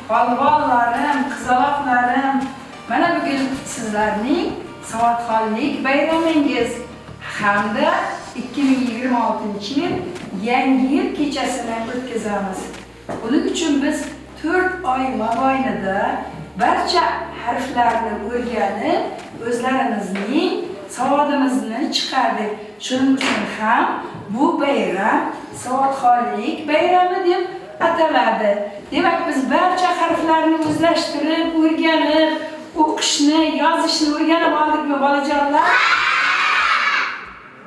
polvonlarim, qizaloqlarim, mana bugun sizlarning savodxonlik bayramingiz hamda 2026-yil yangi yil kechasini o'tkazamiz. Buning uchun biz 4 oy mobaynida barcha harflarni o'rganib, o'zlarimizning savodimizni chiqardik. Shuning uchun ham bu bayram savodxonlik bayrami deb ataladi. Demak, biz barcha harflarni o'zlashtirib, o'rganib, o'qishni, yozishni o'rganib oldikmi, bolajonlar?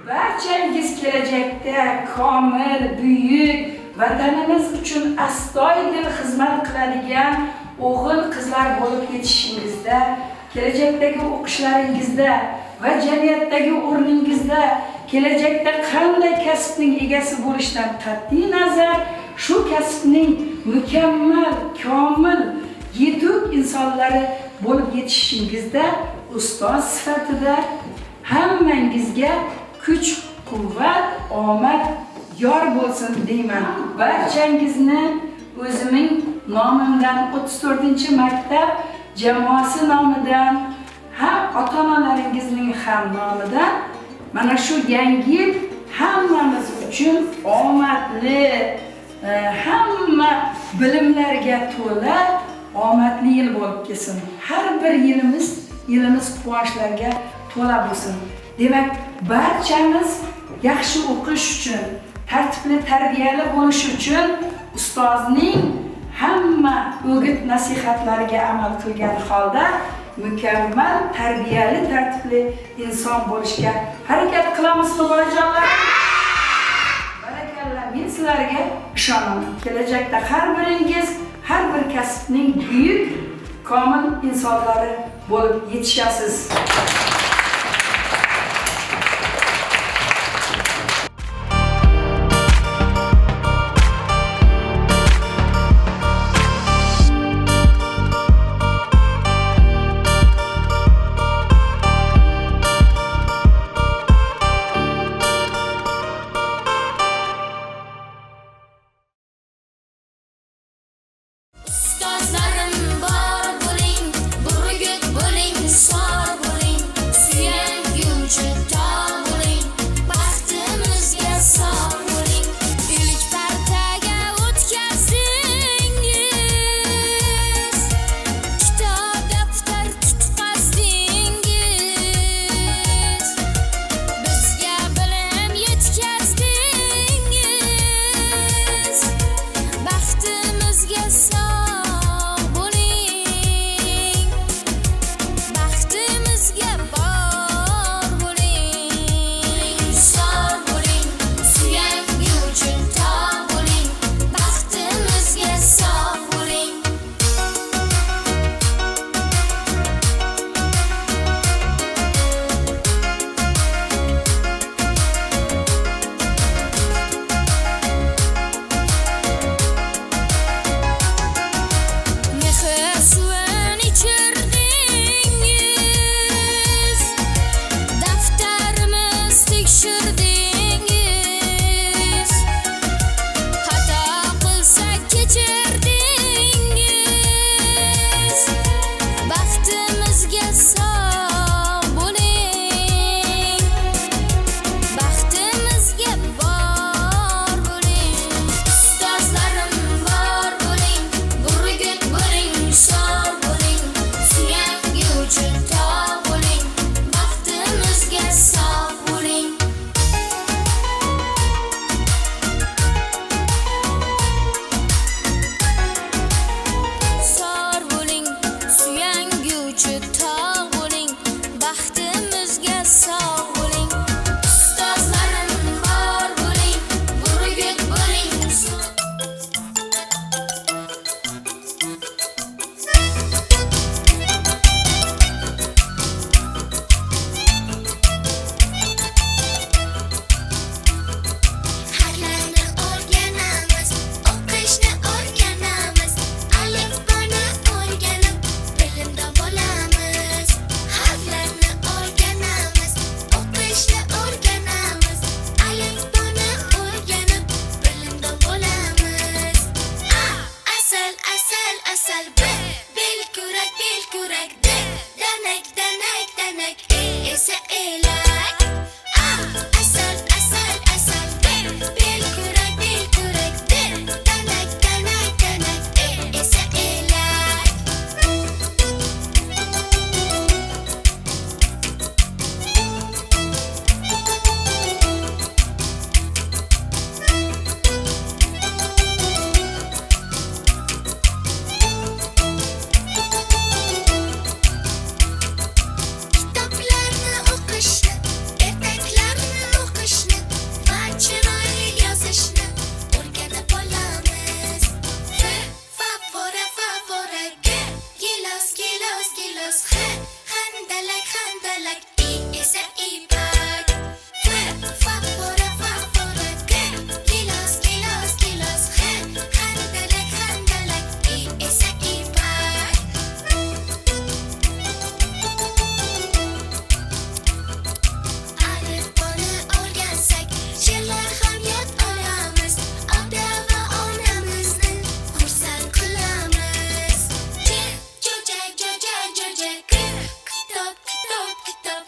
Barchangiz kelajakda komil, buyuk, vatanimiz uchun astoydil xizmat qiladigan o'g'il-qizlar bo'lib yetishishingizda, kelajakdagi o'qishlaringizda va jamiyatdagi o'rningizda, kelajakda qanday kasbning egasi bo'lishdan qat'iy nazar, shu kasbning mukammal, komil, yetuk insonlari bo'lib yetishishingizda ustoz sifatida hammangizga kuch, quvvat, omad yor bo'lsin deyman. Barchangizni o'zimning nomimdan 34-maktab jamoasi nomidan, ham ota-onalaringizning ham nomidan mana shu yangi yil hammamiz uchun omadli, hamma bilimlarga to'la omadli yil bo'lib kelsin. Har bir yilimiz quvonchlarga to'la bo'lsin. Demak, barchamiz yaxshi o'qish uchun, tartibli, tarbiyali bo'lish uchun ustozning hamma o'git nasihatlariga amal qilgan holda mukammal, tarbiyali, tartibli inson bo'lishga harakat qilamizmi, bolajonlar? Barakallah, men sizlarga ishonaman. Kelajakda har biringiz har bir kasbning buyuk, komil insonlari bo'lib yetishasiz. Ustozlarim bor bo'ling, burgut bo'ling, sor bo'ling. asal bel kurak danak esa elak asal bel kurak danak esa elak kitoblarni o'qishni ertaklarni o'qishni va chiroyli yozishni o'rganib olamiz fa fora gilos handalak i esa ipak fa fora gilos handalak i esa ipak alifboni o'rgansak she'rlar ham yod olamiz ota va onamizni xursand qilamiz jo'ja kitob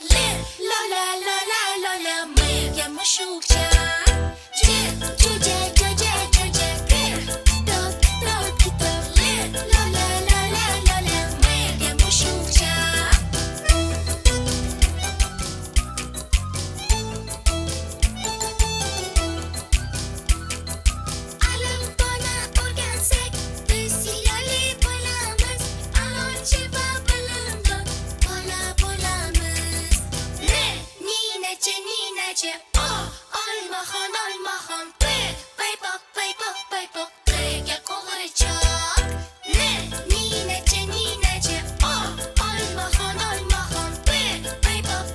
lola mayga mushukcha jo'ja kitob lola mayga mushukcha alifboni o'rgansak biz ziyoli bo'lamiz a'lochi va bilimdon bola bo'lamiz ninachi olmaxon paypoq qiga qo'g'irchoq ninachi olmaxon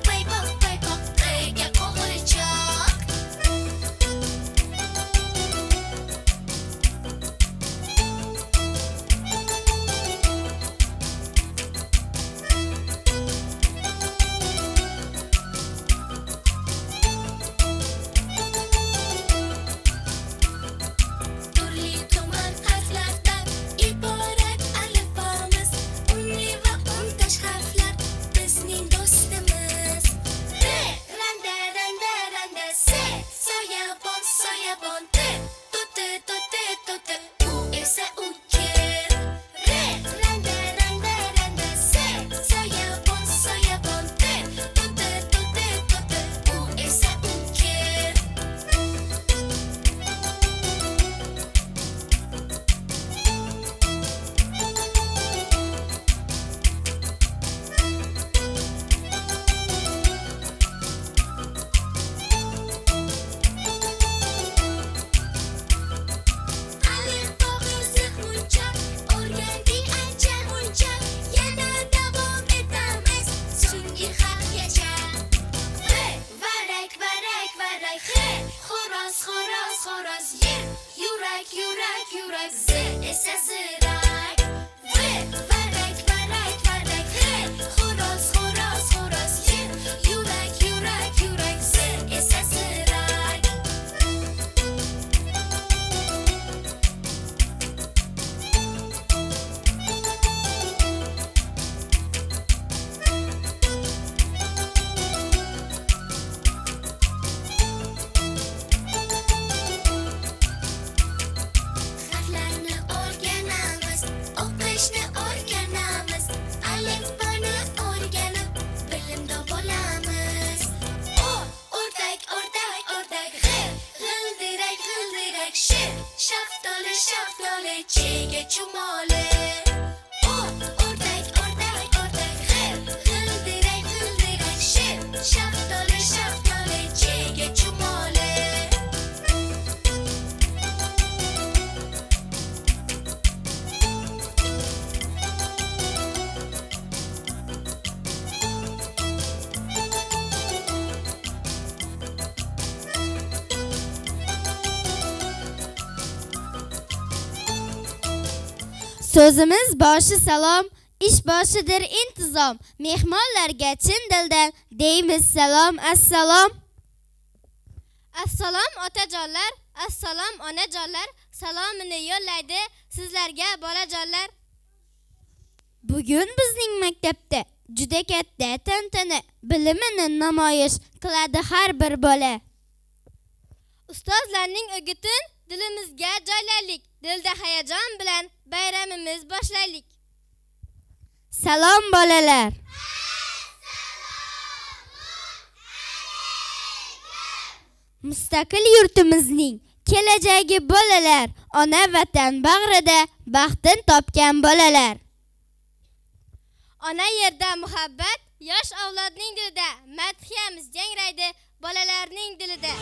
paypoq qiga qo'g'irchoq turli tuman harflardan iborat alifbomiz unli va untash harflar bizning do'stimiz randa soyabon tuti u esa ukir randa soyabon tuti u esa ukir alifbo qiziq muncha o'rganding ancha muncha yana davom etamiz so'nggi harfgacha varak xo'roz yurak z esa zirak varak xo'roz yurak z esa zirak harflarni o'rganamiz o'qishni o'rganamiz alifboni o'rganib bilimdon bo'lamiz o'rdak g'ildirak shaftoli chega chumoli o'rdak g'ildirak shaftoli chega chumoli So'zimiz boshi salom, ish boshidir intizom. Mehmonlarga chin dildan deymiz salom, assalom. Assalom otajonlar, assalom onajonlar. Salomini yo'llaydi sizlarga bolajonlar. Bugun bizning maktabda juda katta tantana bilimini namoyish qiladi har bir bola. Ustozlarning o'gitin dilimizga joylaylik. Dilda hayajon bilan bayramimiz boshlaylik. Salom bolalar. Mustaqil yurtimizning kelajagi bolalar, ona vatan bag'rida baxtin topgan bolalar. Ona yerda muhabbat, yosh avlodning dilida, madhiyamiz jangraydi bolalarning dilida.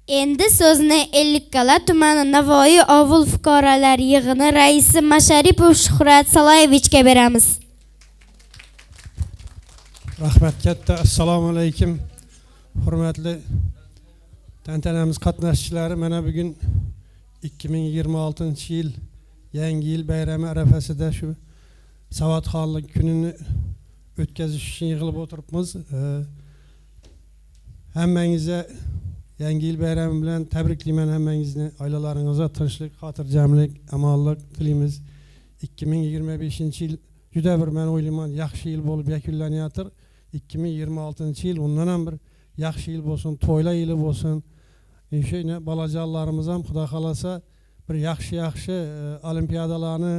Endi so'zni Ellikqal'a tumani Navoiy ovul fuqarolar yig'ini raisi Masharipov Shuhrat Saloyevichga beramiz. Rahmat katta. Assalomu alaykum. Hurmatli tantanamiz qatnashchilari, mana bugun 2026-yil yangi yil bayrami arafasida shu savodxonlik kunini o'tkazish uchun yig'ilib o'tiribmiz. Hammangizga yangi yil bayrami bilan tabriklayman. Hammangizni, oilalaringizga tinchlik, xotirjamlik, amonlik tilaymiz. 2025-yil juda bir, men o'ylayman, yaxshi yil bo'lib yakunlanayotir. 2026-yil undan ham bir yaxshi yil bo'lsin, to'ylar yili bo'lsin. Shuna bolajonlarimiz ham xudo xolasa bir yaxshi olimpiadalarni,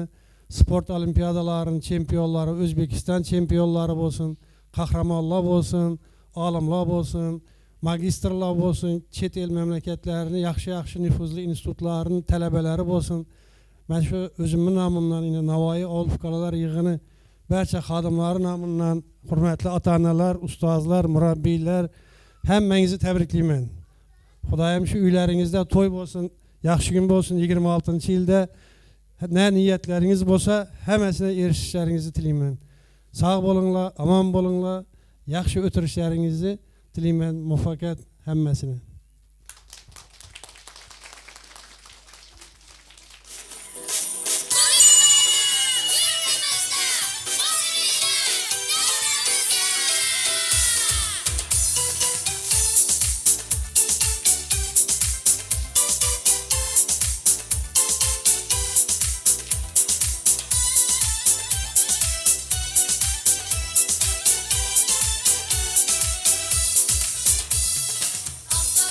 sport olimpiyadalarining chempionlari, O'zbekiston chempionlari bo'lsin, qahramonlar bo'lsin, olimlar bo'lsin, magistrlar bo'lsin, chet el mamlakatlarining yaxshi nufuzli institutlarining talabalari bo'lsin. Men shu o'zimning nomimdan, Navoiy ovul fuqarolar yig'ini barcha xodimlari nomidan, hurmatli ota-onalar, ustozlar, murabbiylar, hammangizni tabriklayman. Xudoyim shu uylaringizda to'y bo'lsin, yaxshi kun bo'lsin. 26-yilda ne niyatlaringiz bo'lsa, hammasini erishishlaringizni tilayman. Sog' bo'linglar, omon bo'linglar, yaxshi o'tirishlaringizni tilayman. Muvaffaqiyat hammasini. After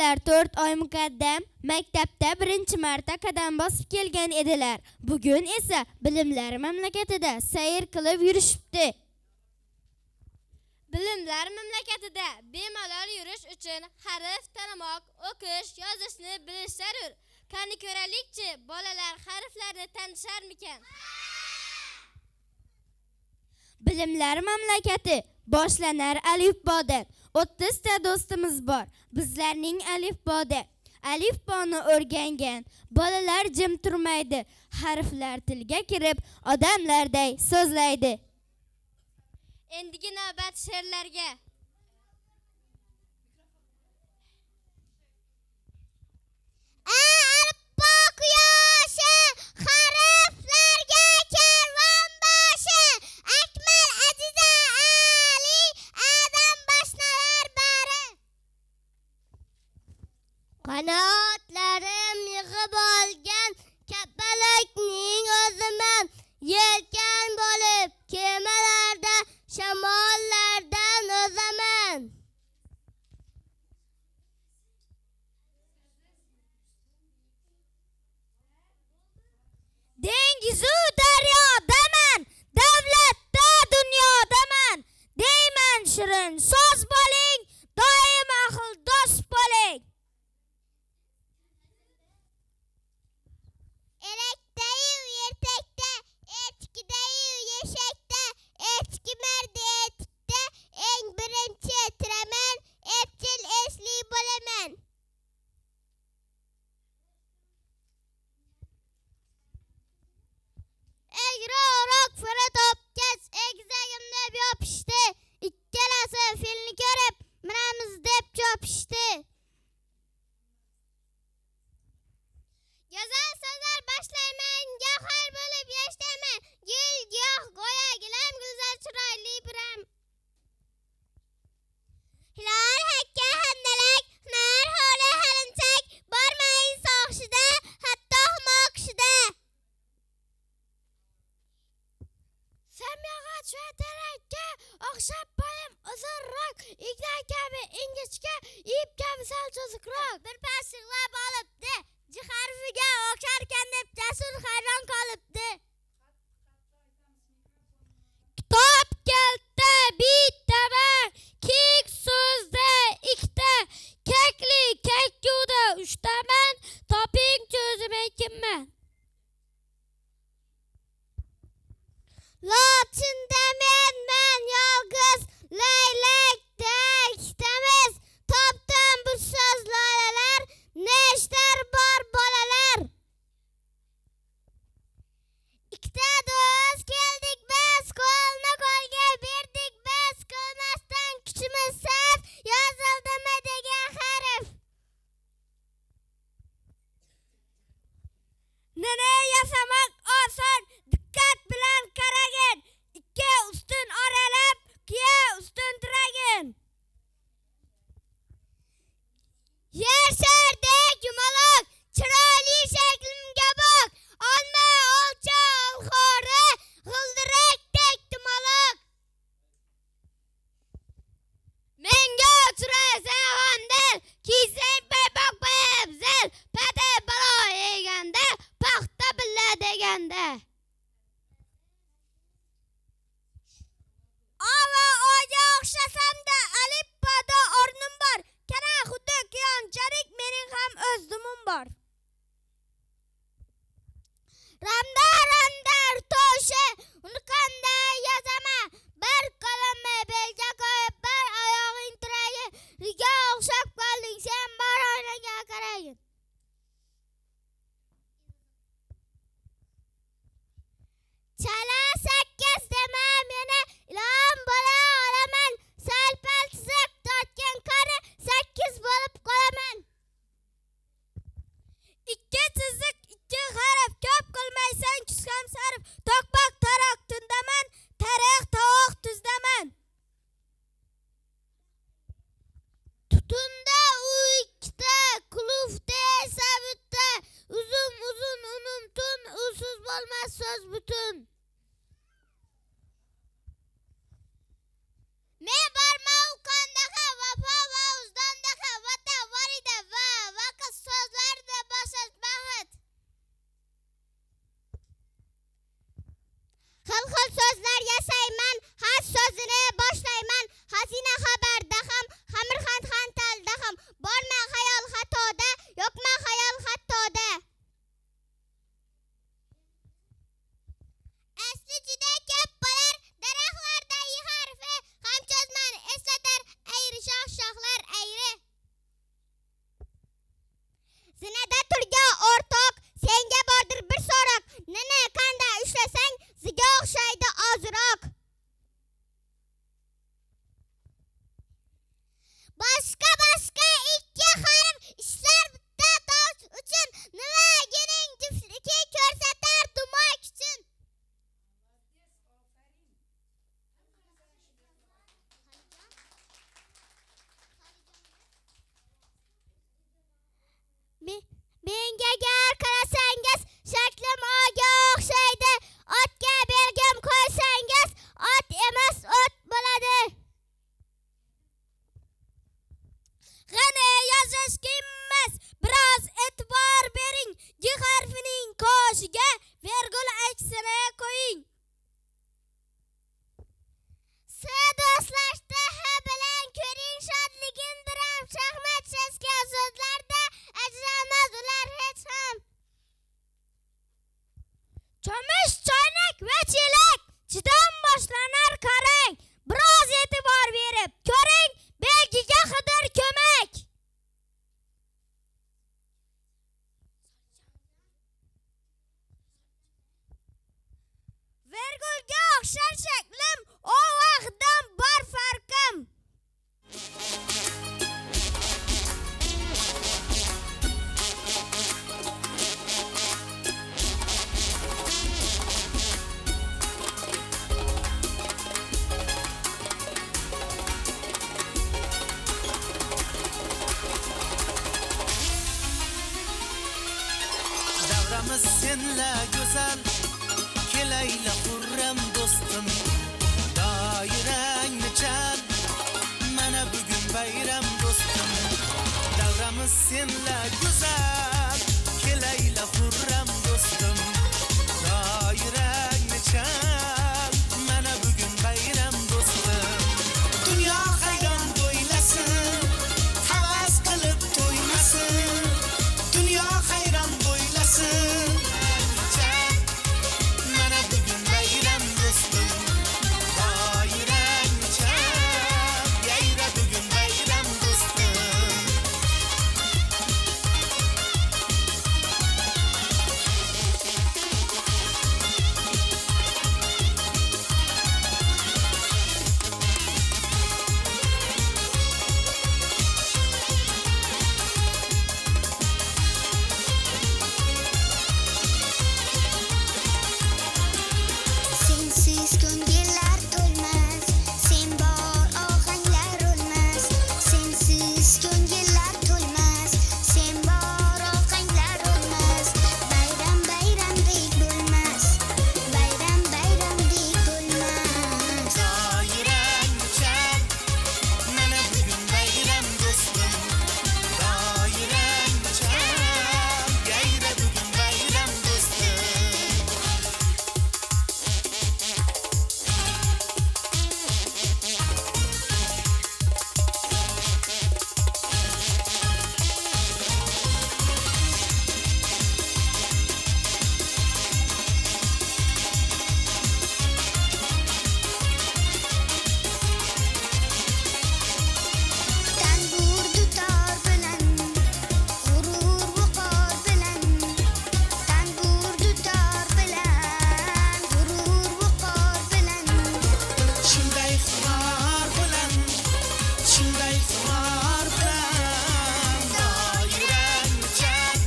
Bolalar 4 oy muqaddam maktabda birinchi marta qadam bosib kelgan edilar. Bugun esa bilimlar mamlakatida sayr qilib yurishibdi. Bilimlar mamlakatida bemalol yurish uchun harf tanimoq, o'qish, yozishni bilish zarur. Qani ko'raylikchi, bolalar harflarni tanisharmikan? Bilimlar mamlakati boshlanar alifbodan. 30 ta do'stimiz bor. Bizlarning alifboda. Alifboni o'rgangan bolalar jim turmaydi. Harflar tilga kirib, odamlarday so'zlaydi. Endigi navbat she'rlarga. Alifbo quyoshi, harflarga karvon boshi. Akmal, Aziza, Ali, Adam boshnalar bari. Qanotlarim yig'ib olgan kapalakning o'ziman. Yelkan bo'lib kemalarda, shamollardan o'zaman. Dengizu daryodaman, davlatda dunyodaman. Deyman shirin so'z bo'ling, doim ahil do'st bo'ling. Erekdayu ertakda, echkidayu yeshakda, echki mardi etikda, eng birinchi tiraman, epchil esli bo'laman. Egri o'roq firi topgach, egizagimda yopishdi. Ikkalasi filni ko'rib, minamiz deb chopishdi. Go'zal so'zlar boshlayman, gavhar bo'lib yashayman. Gul, giyoh, go'yo gilam, gulzar chiroyli biram. Hilol, hakka, handalak, hunar, hovli, halinchak, bormayin so'qishida, hatto humo kishida. Samyog'och va terakka o'xshab boyim uzunroq, igna kabi ingichka, ip kabi sal cho'ziqroq. Bir pas yig'lab olibdi, J harfiga o'xsharkan deb jasur hayron qolibdi. Kitob kalta bittama, kek so'zda ikkita, kekli kekkuda 3 taman, toping cho'zimay kimman? Lochinda men yolg'iz, laylakda ikkitamiz. Topdim bu so'z loyilar, nechtar bor bolalar. senla güzel Keleyla hurram dostum Dairangni chal Mana bugün bayram dostum Davramız senla güzel Keleyla hurram dostum Dairangni chal Mana bugün bayram dostum Dünya hayran boylasın Havas kılıp toymasın Dünya hayran boylasın Mana bugün bayram dostum Bayram çal Yayra bugün bayram dostum Sensiz ko'ngillar to'lmas, sen bor ohanglar o'lmas. Sensiz ko'ngillar to'lmas, sen bor ohanglar o'lmas. Bayram bayramdek bo'lmas, bayram bayramdek bo'lmas. Dairang chal Mana bugün bayram dostum Dairang chal Yayra bugün bayram dostum Tanbur dutor bilan, g'urur viqor bilan. Tanbur dutor bilan, g'urur viqor bilan. Shunday xumor bilan Shunday xumor bilan Doirang chal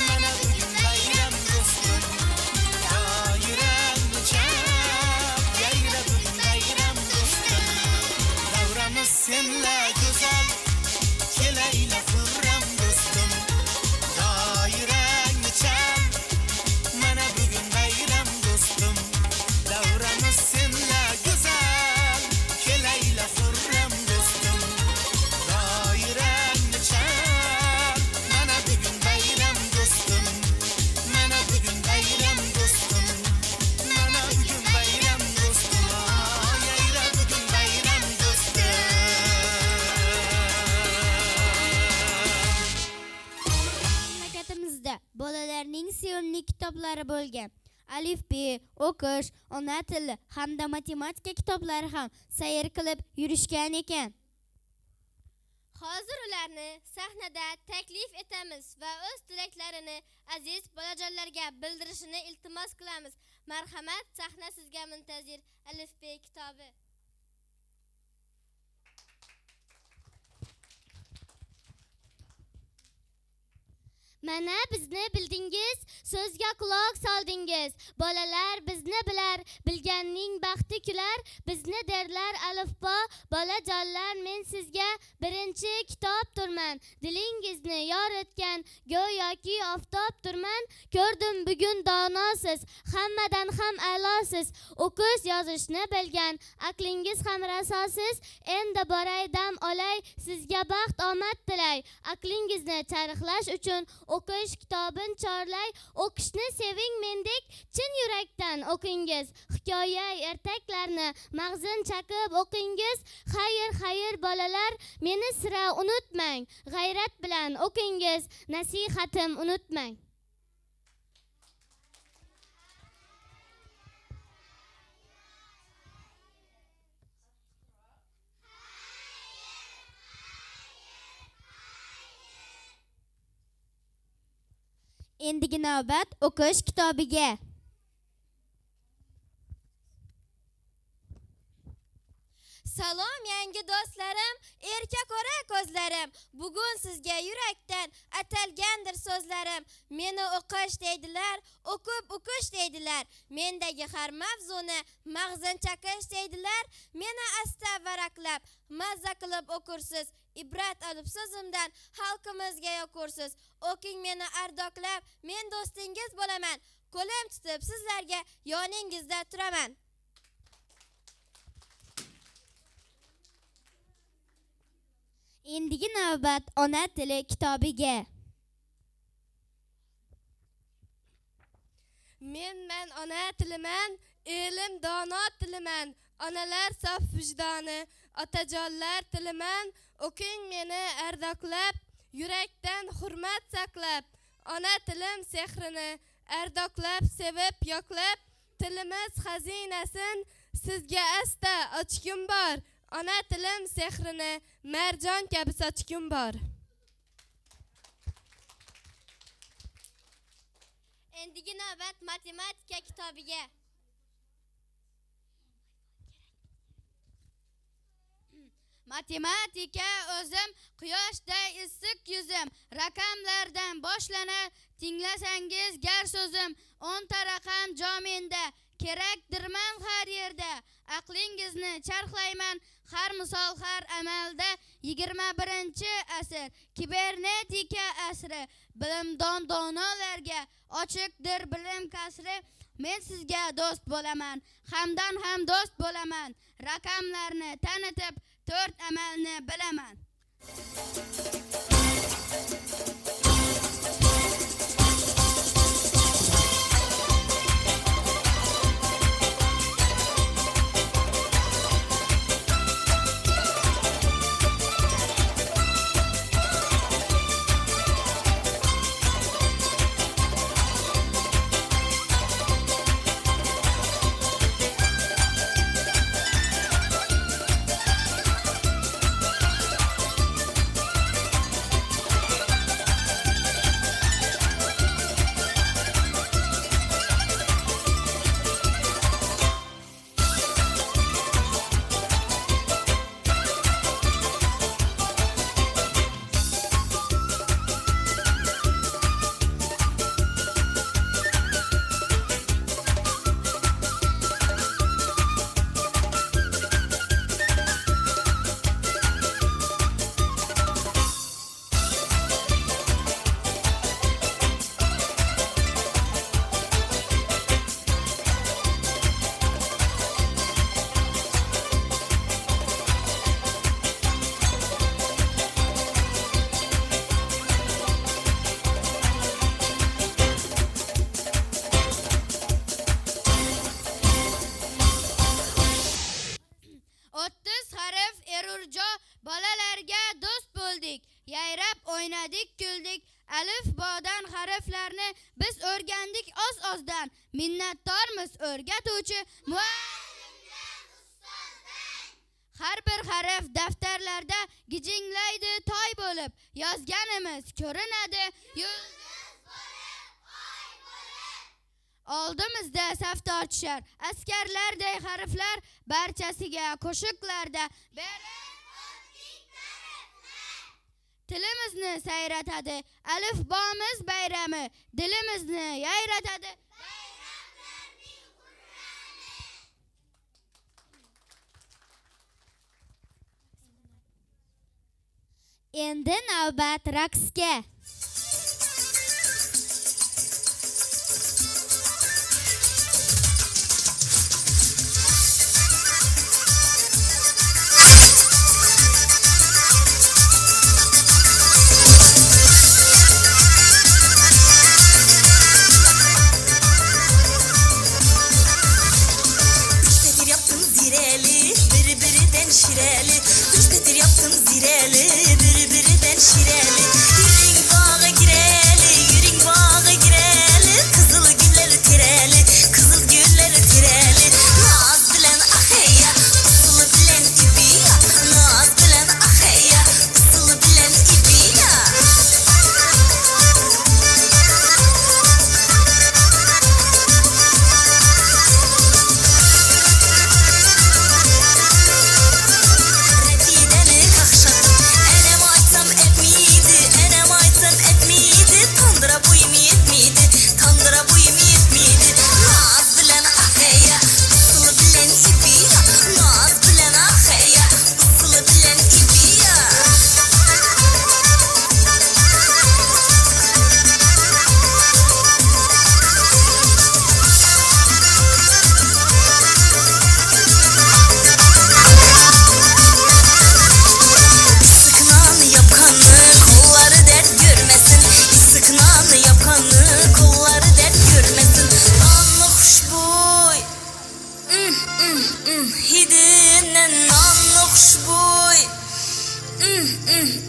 Mana bugün bayram dostum Doirang chal Yayra bugün bayram dostum Davramız senla güzel Keleyla hurram dostum Doirang chal Mana bugün bayram dostum Davramız senla güzel Keleyla hurram dostum Doirang chal Mana bugün bayram dostum Mana bugün bayram dostum Mana bugün bayram dostum Yayra bugün bayram dostum Mamlakatimizda bolalarning sevimli kitoblari bo'lgan alifbe, o'qish, ona tili hamda matematika kitoblari ham sayr qilib yurishgan ekan. Hozir ularni sahnada taklif etamiz va o'z tilaklarini aziz bolajonlarga bildirishini iltimos qilamiz. Marhamat, sahna sizga muntazir alifbe kitobi. Mana bizni bildingiz, so'zga quloq soldingiz. Bolalar bizni bilar, bilganning baxti kular. Bizni derlar alifbo, bolajonlar, men sizga birinchi kitobdirman. Dilingizni yoritgan go'yoki oftobdirman. Ko'rdim bugun donosiz, hammadan ham a'losiz. O'qish yozishni bilgan, aqlingiz ham rasosiz. Endi boray dam olay, sizga baxt omad tilay. Aqlingizni charxlash uchun o'qish kitobin chorlay. O'qishni seving mendek chin yurakdan o'qingiz. Hikoya ertaklarni mag'zin chaqib o'qingiz. Xayr xayr bolalar, meni sira unutmang. G'ayrat bilan o'qingiz, nasihatim unutmang. Endigi navbat o'qish kitobiga. Salom yangi do'stlarim, erka ko'ra ko'zlarim. Bugun sizga yurakdan atalgandir so'zlarim. Meni o'qish deydilar, o'qib o'qish deydilar. Mendagi har mavzuni mag'zin chaqish deydilar. Meni asta varaqlab, mazza qilib o'qursiz. Ibrat olib so'zimdan xalqimizga yoqursiz. O'qing meni ardoqlab, men do'stingiz bo'laman. qo'lim tutib sizlarga yoningizda turaman. Endigi navbat ona tili kitobiga. Men ona tiliman, elim dono tiliman. Onalar sof vijdoni, otajonlar tiliman. O'qing meni ardoqlab, yurakdan hurmat saqlab. Ona tilim sehrini ardoqlab, sevib yoqlab. Tilimiz xazinasin sizga asta ochgim bor. Ona tilim sehrini marjon kabi sochgim bor. Endigi navbat matematika kitobiga. Matematika o'zim, quyoshday issiq yuzim, raqamlardan boshlanar, tinglasangiz gar so'zim, 10 ta raqam jomenda, kerakdirman har yerda, aqlingizni charxlayman, har misol har amalda, 21-asr, kibernetika asri, bilimdon donolarga ochiqdir bilim kasri. Men sizga do'st bo'laman, hamdan ham do'st bo'laman, raqamlarni tanitib 4 amalni bilaman. Bolalarga do'st bo'ldik, yayrab o'ynadik, kuldik. Alifbodan harflarni biz o'rgandik oz-ozdan. Minnatdormiz o'rgatuvchi muallimdan, ustozdan. Har bir harf daftarlarda gijinglaydi toy bo'lib, yozganimiz ko'rinadi yulduz bo'lib, oy bo'lib. Oldimizda saf tortishar askarlarday harflar, barchasiga qo'shiqlarda tilimizni sayratadi, alifbomiz bayrami, dilimizni yayratadi. Bayramlarning qur'oni. Endi navbat raqsga.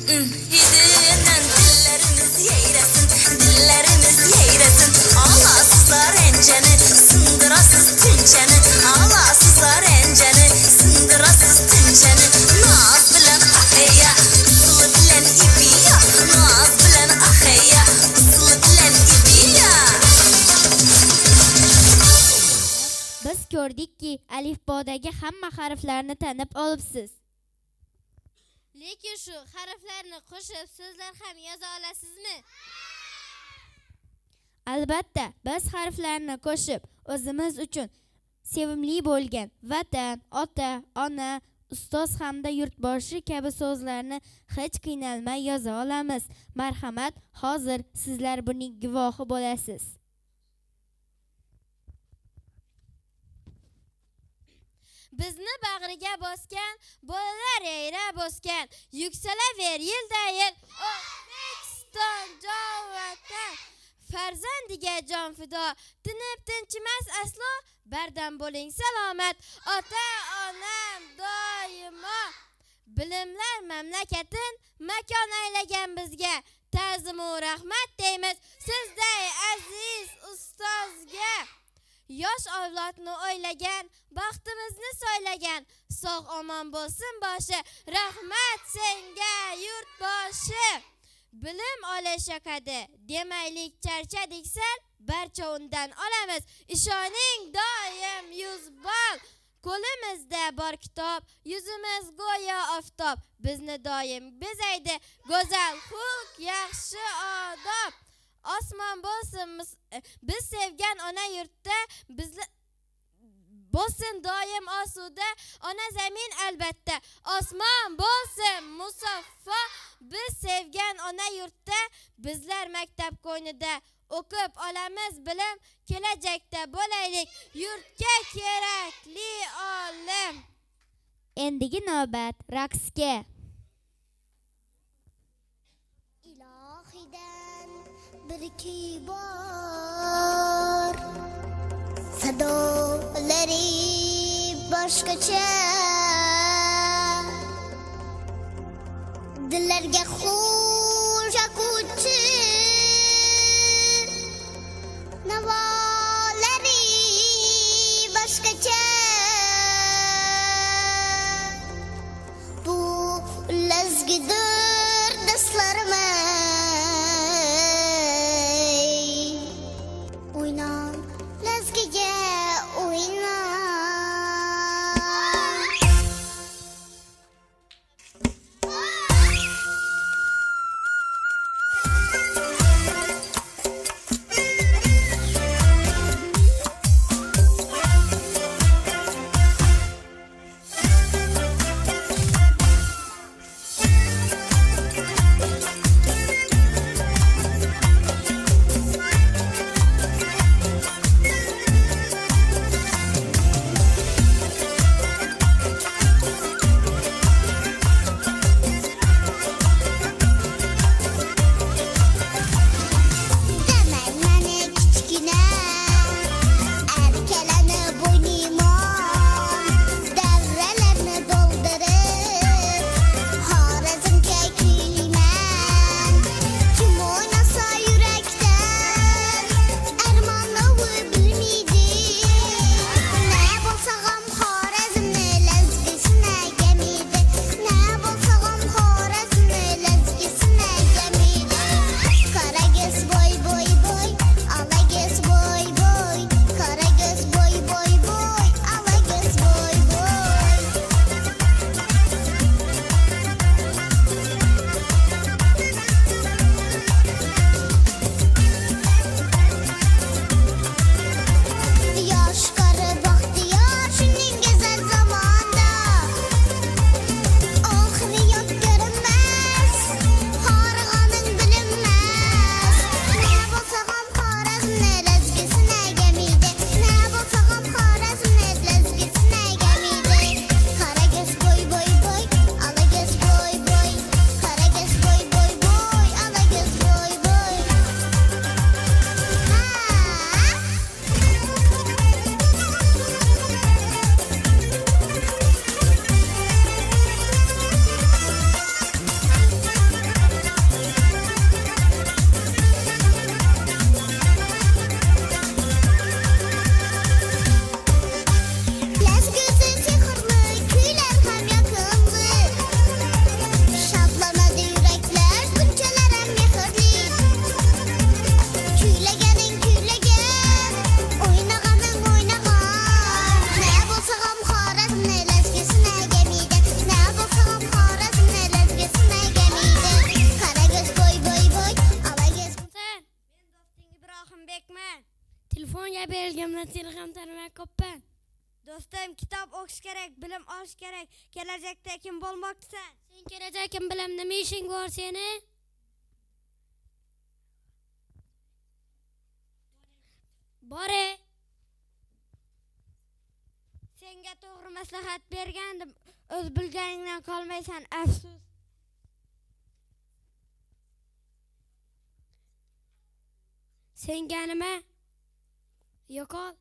Hidinden dillerimiz yeyresin Ağlasızlar enceni, sındırasız tünçeni Ağlasızlar enceni, sındırasız tünçeni Naz bilen aheyya, ısılı bilen ibiya Naz bilen aheyya, ısılı bilen ibiya Biz ko'rdikki, alifbodagi hamma harflarni tanib olibsiz. Lekin shu harflarni qo'shib so'zlar ham yoza olasizmi? Albatta, biz harflarni qo'shib o'zimiz uchun sevimli bo'lgan vatan, ota, ona, ustoz hamda yurtboshi kabi so'zlarni hech qiynalmay yoza olamiz. Marhamat, hozir sizlar buning guvohi bo'lasiz. Bizni bag'riga bosgan, bolalar yayra bosgan, yuksalaver yilda-yil O'zbekiston jon vatan. Farzandiga jon fido, tinib tinchimas aslo, bardam bo'ling salomat, ota-onam doimo. Bilimlar mamlakatin makon aylagan bizga, ta'zim va rahmat deymiz sizday aziz ustozga. Yosh avlodni o'ylagan, baxtimizni so'ylagan, sog' omon bo'lsin boshi, rahmat senga yurtboshi. Bilim olish yoqadi, demaylik charchadik sal, barcha undan olamiz, ishoning doim 100 ball. Qo'limizda bor kitob, yuzimiz go'yo oftob, bizni doim bezaydi go'zal xulq, yaxshi odob. Osmon bo'lsin biz sevgan ona yurtda, bizlar bo'lsin doim osuda, ona zamin albatta. Osmon bo'lsin musaffo, biz sevgan ona yurtda, bizlar maktab qo'ynida o'qib olamiz bilim, kelajakda bo'laylik yurtga kerakli olim. Endigi navbat raqsga. Ilohidan bir kuy bor, sadolari boshqacha, dillarga xush yoquvchi, navolari boshqacha. Bu lazgidir dastlarime oynan, lazgiga oynan. Rahmat, seni ham tanimay qopman. Do'stim, kitob o'qish kerak, bilim olish kerak. Kelajakda kim bo'lmoqchisan? Sen kelajak kim bilan nima ishing bor seni? Bore. Senga to'g'ri maslahat bergandim. O'z bilganingdan qolmaysan, afsus. Senga nima? Yo'qol.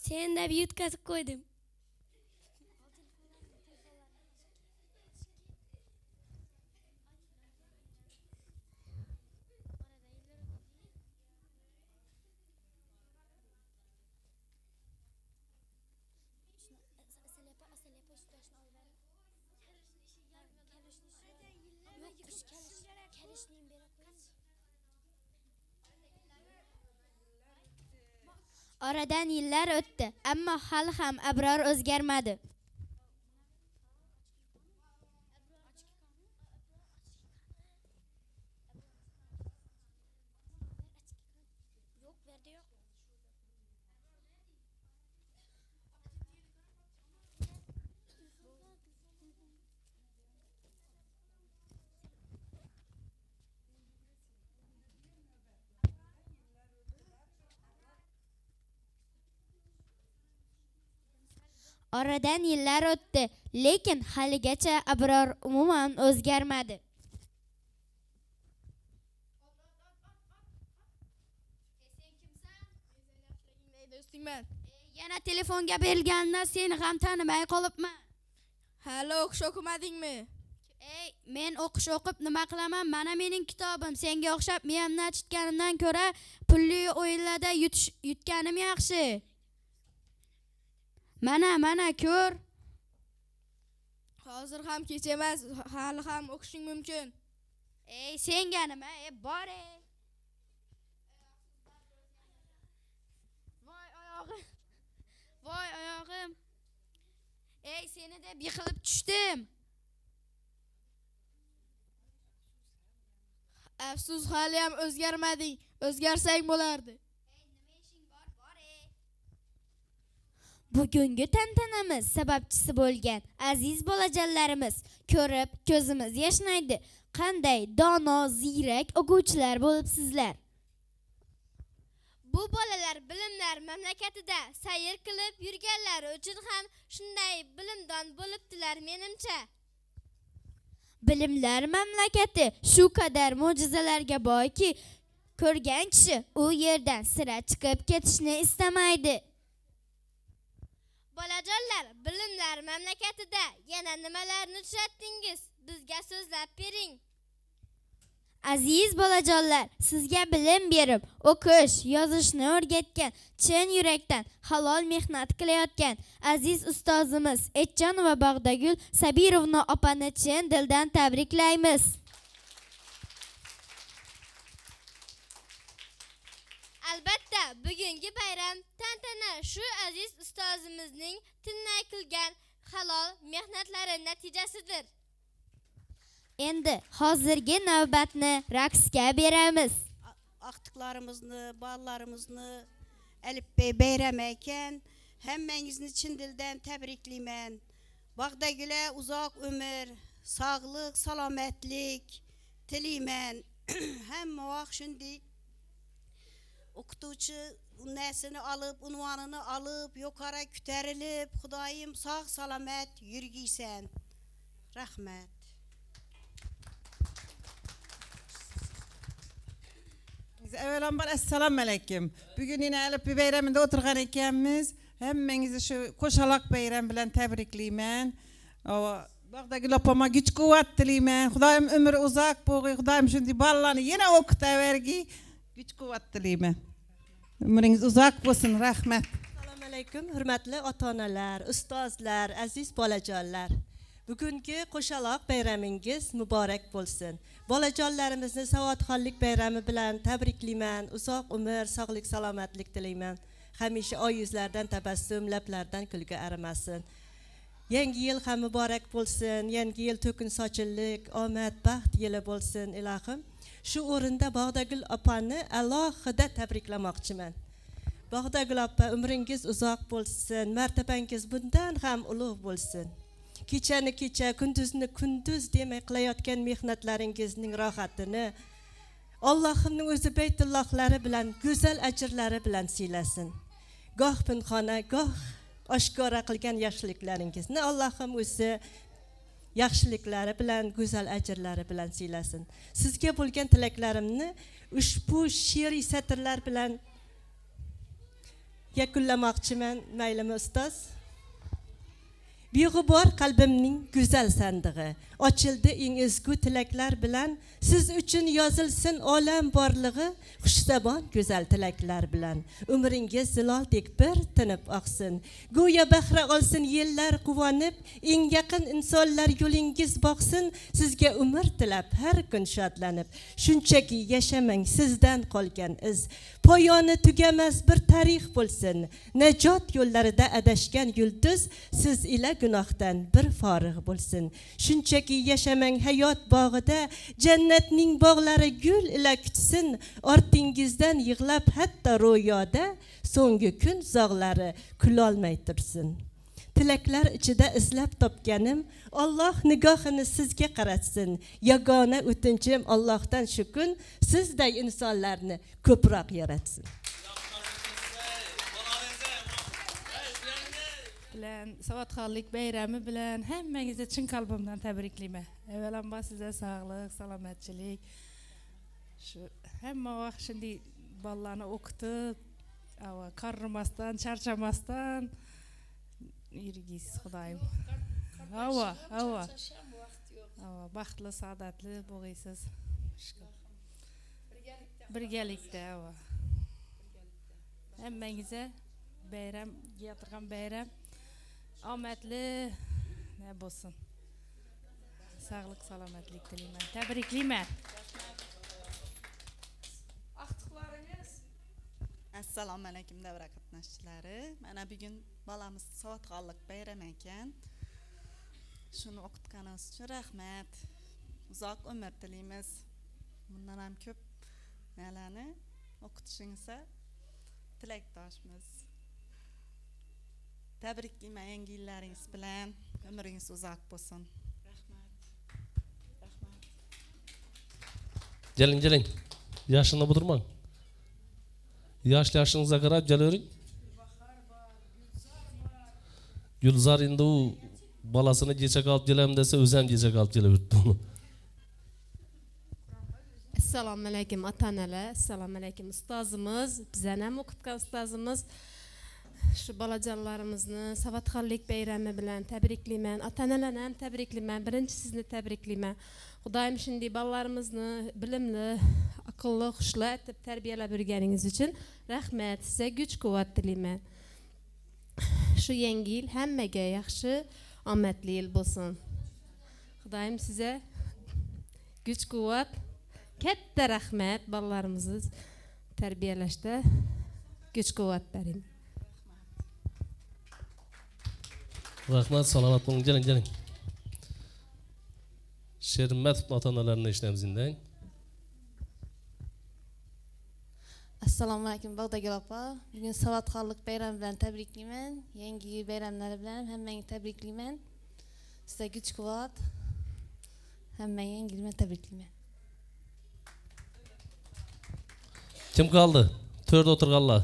Sen de bir yutkazıp koydum. Oradan yillar o'tdi, ammo hali ham Abror o'zgarmadi. Oradan yillar o'tdi, lekin haligacha Abror umuman o'zgarmadi. Do'stingman. Yana telefonga berilgandan seni ham tanimay qolibman. Hali o'qish o'qimadingmi? Men o'qish o'qib nima qilaman? Mana mening kitobim. Senga o'xshab miyamdan chitganimdan ko'ra pulli o'yinlarda yutganim yaxshi. Mana ko'r. Hozir ham kech emas, hali ham o'qishing mumkin. Senga nima? Bor. Voy oyog'im. Seni deb yiqilib tushdim. Afsus, hali ham o'zgarmading. O'zgarsang bo'lardi. Bugungi tantanamiz sababchisi bo'lgan aziz bolajonlarimiz ko'rib ko'zimiz yashnaydi. Qanday dono, ziyrak o'quvchilar bo'libsizlar. Bu bolalar bilimlar mamlakatida sayr qilib yurganlari uchun ham shunday bilimdon bo'libdilar menimcha. Bilimlar mamlakati shu qadar mo'jizalarga boyki, ko'rgan kishi u yerdan sira chiqib ketishni istamaydi. Bolajonlar, bilimlar mamlakatida yana nimalarni uchratdingiz? Bizga so'zlab bering. Aziz bolajonlar, sizga bilim berib, o'qish, yozishni o'rgatgan, chin yurakdan halol mehnat qilayotgan aziz ustozimiz Etjonova Bog'dagul Sabirovna opani chin dildan tabriklaymiz. Albatta, bugungi bayram tantana shu aziz ustozimizning tinmay qilgan halol mehnatlari natijasidir. Endi hozirgi navbatni raqsga beramiz. Aqtiqlarimizni, balalarimizni Elifbey bayram ekan, hammangizni chin dildan tabriklayman. Bog'dagula uzoq umr, sog'lik, salomatlik tilayman. Hamma vaqt shunday o'qituvchi unnasini olib, unvonini olib, yuqori ko'tarilib, Xudoyim sog' salomat yurgiysan. Rahmat. Biz evvelan assalamu aleyküm. Bugün yine Elif bir bayramında oturgan ekanmiz. Hemmenizi şu koşalak bayram bilen tebrikleymen. Bağdaki lopama güç kuvvet dileymen. Xudayım ömrü uzak boğuy. Xudayım şimdi ballarını yine okutavergi. Güç kuvvet dileymen. Ömrünüz uzak olsun. Rahmet. Assalomu alaykum, hurmatli ota-onalar, ustozlar, aziz bolajonlar. Bugungi qo'shaloq bayramingiz muborak bo'lsin. Bolajonlarimizni savodxonlik bayrami bilan tabriklayman. Uzoq umr, sog'lik, salomatlik tilayman. Hamisha oy yuzlardan tabassum, lablardan kulgi arimasin. Yangi yil ham muborak bo'lsin. Yangi yil to'kin sochillik, omad, baxt yili bo'lsin, ilohim. Shu o'rinda Bog'dagul opani alohida tabriklamoqchiman. Bog'dagul opa, umringiz uzoq bo'lsin, martabangiz bundan ham ulug' bo'lsin. Kechani kecha, kunduzni kunduz demay qilayotgan mehnatlaringizning rohatini Allohimning o'zi Baytullohlari bilan, go'zal ajrlari bilan siylasin. Goh pinxona, goh oshkora qilgan yaxshiliklaringizni Allohim o'zi yaxshiliklari bilan, go'zal ajrlari bilan siylasin. Sizga bo'lgan tilaklarimni ushbu she'riy satrlar bilan yakunlamoqchiman, maylimi ustoz? Beg'ubor qalbimning go'zal sandig'i ochildi eng ezgu tilaklar bilan, siz uchun yozilsin olam borlig'i, xushzabon go'zal tilaklar bilan. Umringiz zilaldek bir tinib oqsin, go'yo bahra olsin yillar quvonib, eng yaqin insonlar yo'lingiz boqsin, sizga umr tilab har kun shodlanib. Shunchaki yashamang sizdan qolgan iz, poyoni tugamas bir tarix bo'lsin. Najot yo'llarida adashgan yulduz siz ila gunohdan bir forig' bo'lsin. Shunchaki yashamang hayot bog'ida, jannatning bog'lari gul ila kutsin. Ortingizdan yig'lab hatto ro'yoda, so'nggi kun zog'lari kulolmay tursin. Tilaklar ichida izlab topganim, Alloh nigohini sizga qaratsin. Yagona o'tinchim Allohdan shu kun sizday insonlarni ko'proq yaratsin. bilan savodxonlik bayrami bilan hammangizni chin qalbimdan tabriklayman. Avvalambor sizga sog'lik, salomatchilik. Shu hamma vaqt shunday bolalarni o'qitib, qarrimasdan, charchamasdan yurgisiz Xudoyim. Baxtli, saodatli bo'lg'aysiz. Birgalikda, hammangizga bayram, yig'ilgan bayram omadli ne bo'lsin. Sog'lik, salomatlik tilayman. Tabriklayman. Assalomu alaykum davra qatnashchilari. Mana bugun balamiz savodxonlik bayrami ekan. Shuni o'qitganingiz uchun rahmat. Uzoq umr tilaymiz. Bundan ham ko'p nalarni o'qitishingizga tilakdoshmiz. Tabriklayman yangi yillaringiz bilan. Umringiz uzoq bo'lsin. Rahmat. Rahmat. Gelin. Yaşını budurmang. Yaşınıza qarab jalavering. Gulzar endi u balasini jechak olib kelam desa, o'zi ham jechak olib kelaverdi uni. Assalomu alaykum ota-onalar, assalomu alaykum ustozimiz, bizani ham o'qitgan ustozimiz. Shu bolajonlarimizni savodxonlik bayrami bilan tabriklayman. Ota-onalarni ham tabriklayman. Birinchi sizni tabriklayman. Xudoyim shunday bolalarimizni bilimli, aqlli, xushli etib tarbiyalab yurganingiz uchun rahmat. Sizga kuch-quvvat tilayman. Shu yangi yil hammaga yaxshi, omadli yil bo'lsin. Xudoyim sizga kuch-quvvat, katta rahmat bolalarimizni tarbiyalashda kuch-quvvat bering. Rahmat, salomat bo'ling. Keling. Shermatov ota-onalarni eshitamiz endi. Assalomu alaykum Bog'dagul opa. Bugun savodxonlik bayrami bilan tabriklayman. Yangi yil bayramlari bilan hammangni tabriklayman. Sizga kuch-quvvat. Hammangni yangi yil bilan tabriklayman. Kim qoldi? To'rda o'tirganlar.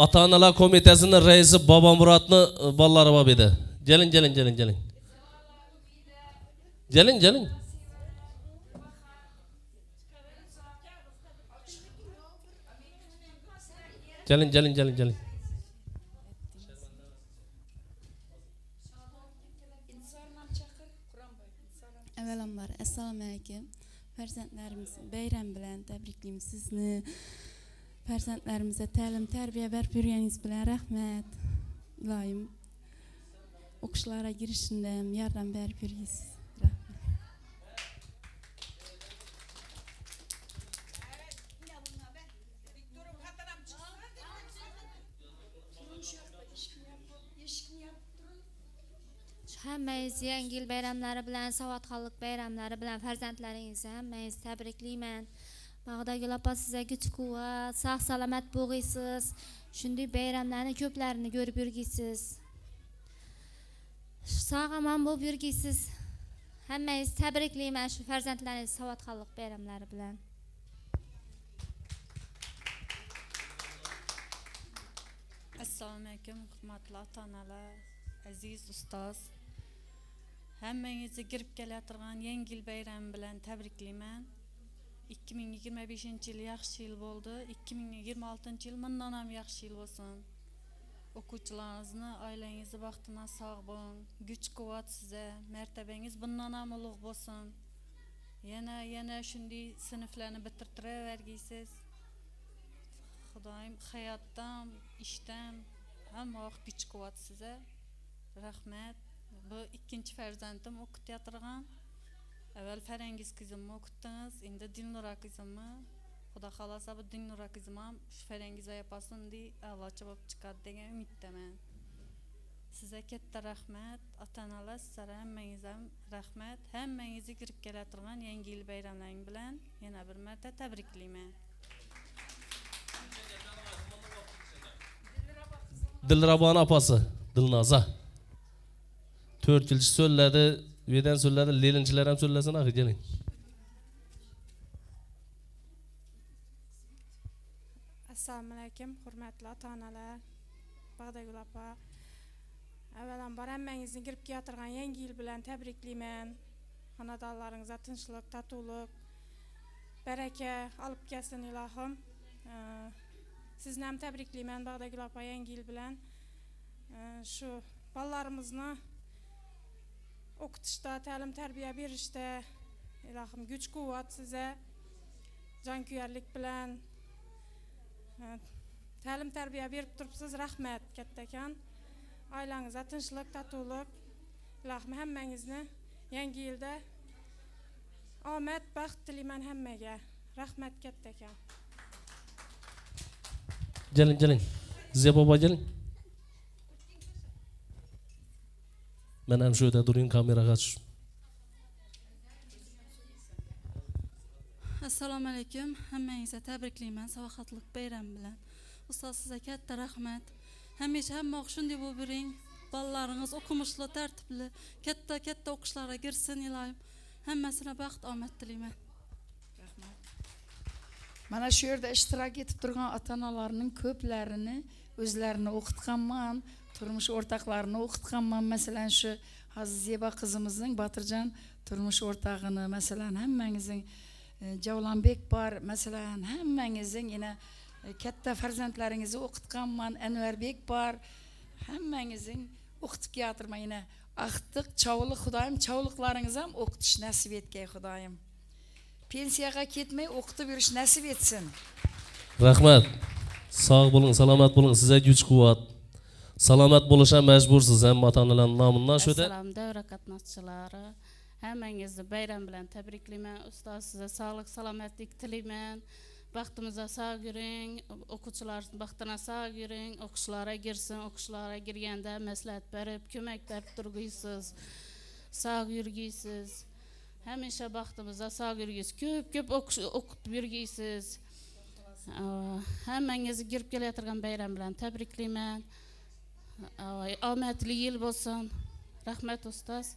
Ota-onalar komitasining raisi Bobomurodni bolalari bor edi. Keling. Keling. Gelin. Avvalambor assalomu alaykum. Farzandlarimiz bayram bilan tabriklaymiz sizni. Farzandlarimizga ta'lim tarbiya berib yurganingiz bilan rahmat. Iloyim o'qishlarga girishinde yordam berib yurgaysiz. Hammangiz yangi yil bayramlari bilan, savodxonlik bayramlari bilan farzandlaringizni hammangizni tabriklayman. Bag'dagul opa sizga kuch-quvvat, sog' salomat bo'lg'aysiz. Shunday bayramlarni ko'plarini ko'rib yurgaysiz. Sog' omon bo'lib yurgaysiz. Hammangizni tabriklayman shu farzandlaringiz savodxonlik bayramlari bilan. Assalomu alaykum, hurmatli ota-onalar, aziz ustoz. Hammangizni kirib kelayotgan yangi yil bayrami bilan tabriklayman. 2025 yil yaxshi yil bo'ldi. 2026 yil bundan ham yaxshi yil bo'lsin. O'quvchilaringizni, oilangizni baxtidan sog' bo'ling. Kuch-quvvat sizga, martabangiz bundan ham ulug' bo'lsin. Yana shunday sinflarni bitirtiravergaysiz. Xudoyim hayotdan, ishdan hamma vaqt kuch-quvvat sizga. Rahmat. Bu ikkinchi farzandim o'qityaptirgan. Avval Farangiz qizimni o'qitdingiz, endi Dilnura qizimni. Xudo xolasa bu Dilnura qizim ham shu Farangiz oyapasin deb a'lochi bo'lib chiqadi degan umiddaman. Sizga katta rahmat, ota-onalar, sizlarga hammangiz ham rahmat. Hammangizni kirib kelayotgan yangi yil bayramlaring bilan yana bir marta tabriklayman. Dilraboni opasi, Dilnoza. 4 yilchi so'lladi, vedan so'lladi, lelinchilar ham so'llasin, axir keling. Assalomu alaykum, hurmatli ota-onalar, Bag'dagul opa. Avvalambor hammangizni kirib kelayotgan yangi yil bilan tabriklayman. Xonadonlaringizga tinchlik, totuvlik, baraka olib kelsin ilohim. Sizni ham tabriklayman Bag'dagul opa yangi yil bilan. Shu bolalarimizni o'qitishda, ta'lim tarbiya berishda ilohim kuch-quvvat sizga, jonkuyarlik bilan ta'lim tarbiya berib turibsiz. Rahmat kattakan. Oilangizga tinchlik, totuvlik. Ilohim hammangizni yangi yilda omad, baxt tilayman hammaga. Rahmat kattakan. Keling. Ziya bobo keling. Men ham shu yerda turing, kameraga tush. Assalomu alaykum, hammangizga tabriklayman savodxonlik bayrami bilan. Ustoz sizga katta rahmat. Hamisha hamma shunday bo'lib yuring. Bolalaringiz o'qimishli, tartibli, katta o'qishlarga kirsin iloyim. Hammasina baxt, omad tilayman. Rahmat. Mana shu yerda ishtirok etib turgan ota-onalarning ko'plarini o'zlarini o'qitganman, turmush o'rtoqlarini o'qitganman. Masalan, shu Aziz Zeba qizimizning Botirjon turmush o'rtog'ini, masalan, hammangizning Javlonbek bor, masalan, hammangizning yana katta farzandlaringizni o'qitganman. Anvarbek bor, hammangizning o'qitib keltirman. Yana aqtiq, chavliq Xudoyim, chavliqlaringiz ham o'qitish nasib etgay Xudoyim. Pensiyaga ketmay o'qitib yurish nasib etsin. Rahmat. Sog' bo'ling, salomat bo'ling. Sizga kuch-quvvat. Salomat bo'lishga majbursiz ham ota-onalarning nomidan shu yerda. Assalom davra qatnashchilari. Hammangizni bayram bilan tabriklayman. Ustoz sizga sog'lik, salomatlik tilayman. Baxtimizga sog' yuring, o'quvchilar baxtiga sog' yuring, o'qishlarga girsin, o'qishlarga girganda maslahat berib, ko'mak berib turgaysiz. Sog' yurgaysiz. Hamisha baxtimizga sog' yurgaysiz. Ko'p o'qitib yurgaysiz. Hammangizni kirib kelayotgan bayram bilan tabriklayman. Omadli yil bo'lsin. Rahmat ustoz.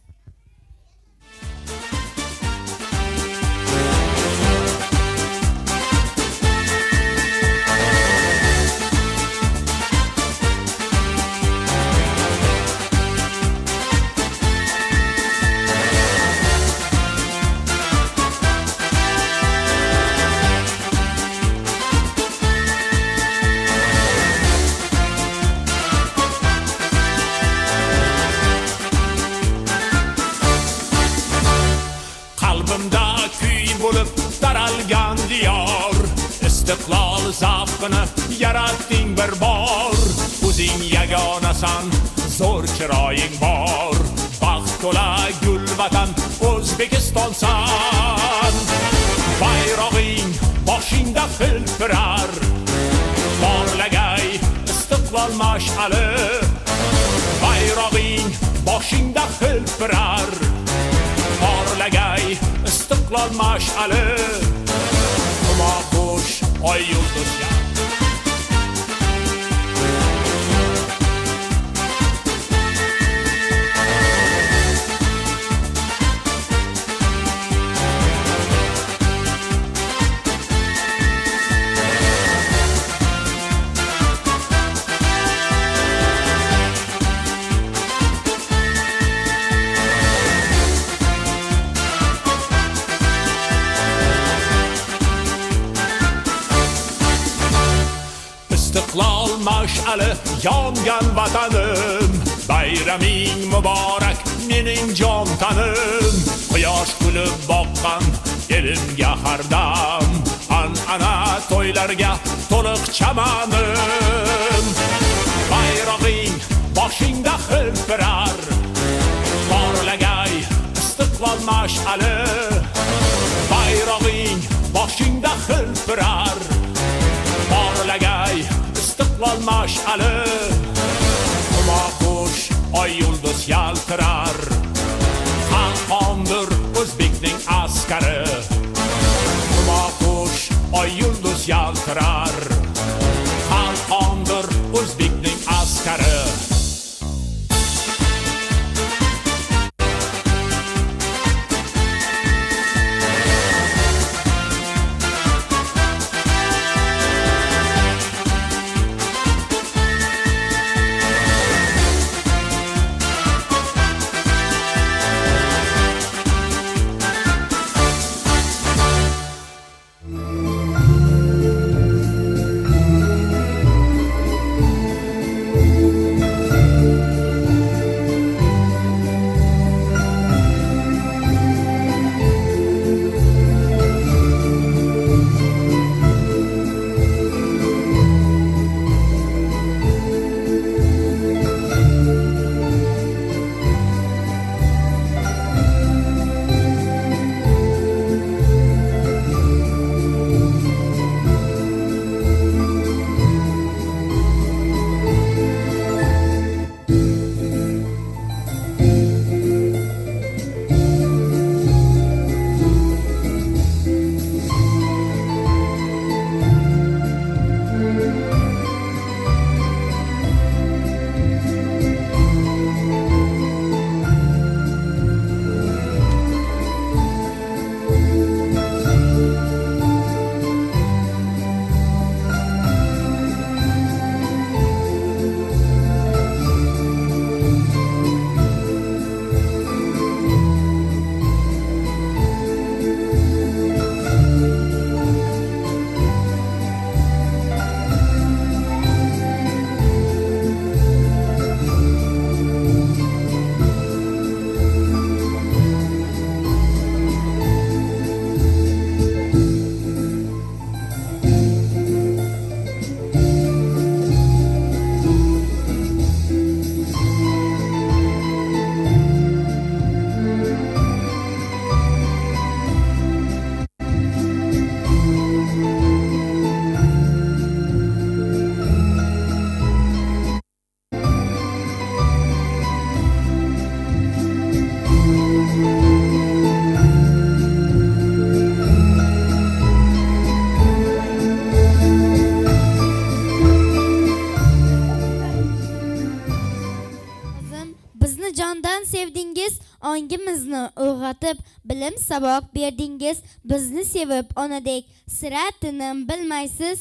istiqlol zavqini yaratding bir bor. O'zing yagonasan, zo'r chiroying bor. Baxt to'la gul vatan O'zbekistonsan. Bayrog'ing boshingda hilpirar, porlagay istiqlol mash'ali. Bayrog'ing boshingda hilpirar, porlagay istiqlol mash'ali. Xumoxush oy yulduzga istiqlol mash'ali yongan vatanim. Bayraming muborak mening jon tanim. Quyosh kulib boqqan elimga har dam. An'ana to'ylarga to'liq chamanim. Bayrog'ing boshingda hilpirar, porlagay istiqlol mash'ali. Bayrog'ing boshingda hilpirar, porlagay istiqlol mash'ali. Xumoxush oy yulduz yaltirar, qalqondir o'zbekning askari. Xumoxush oy yulduz yaltirar, qalqondir o'zbekning askari. ongimizni uyg'otib bilim saboq berdingiz, bizni sevib onadek sira tinim bilmaysiz.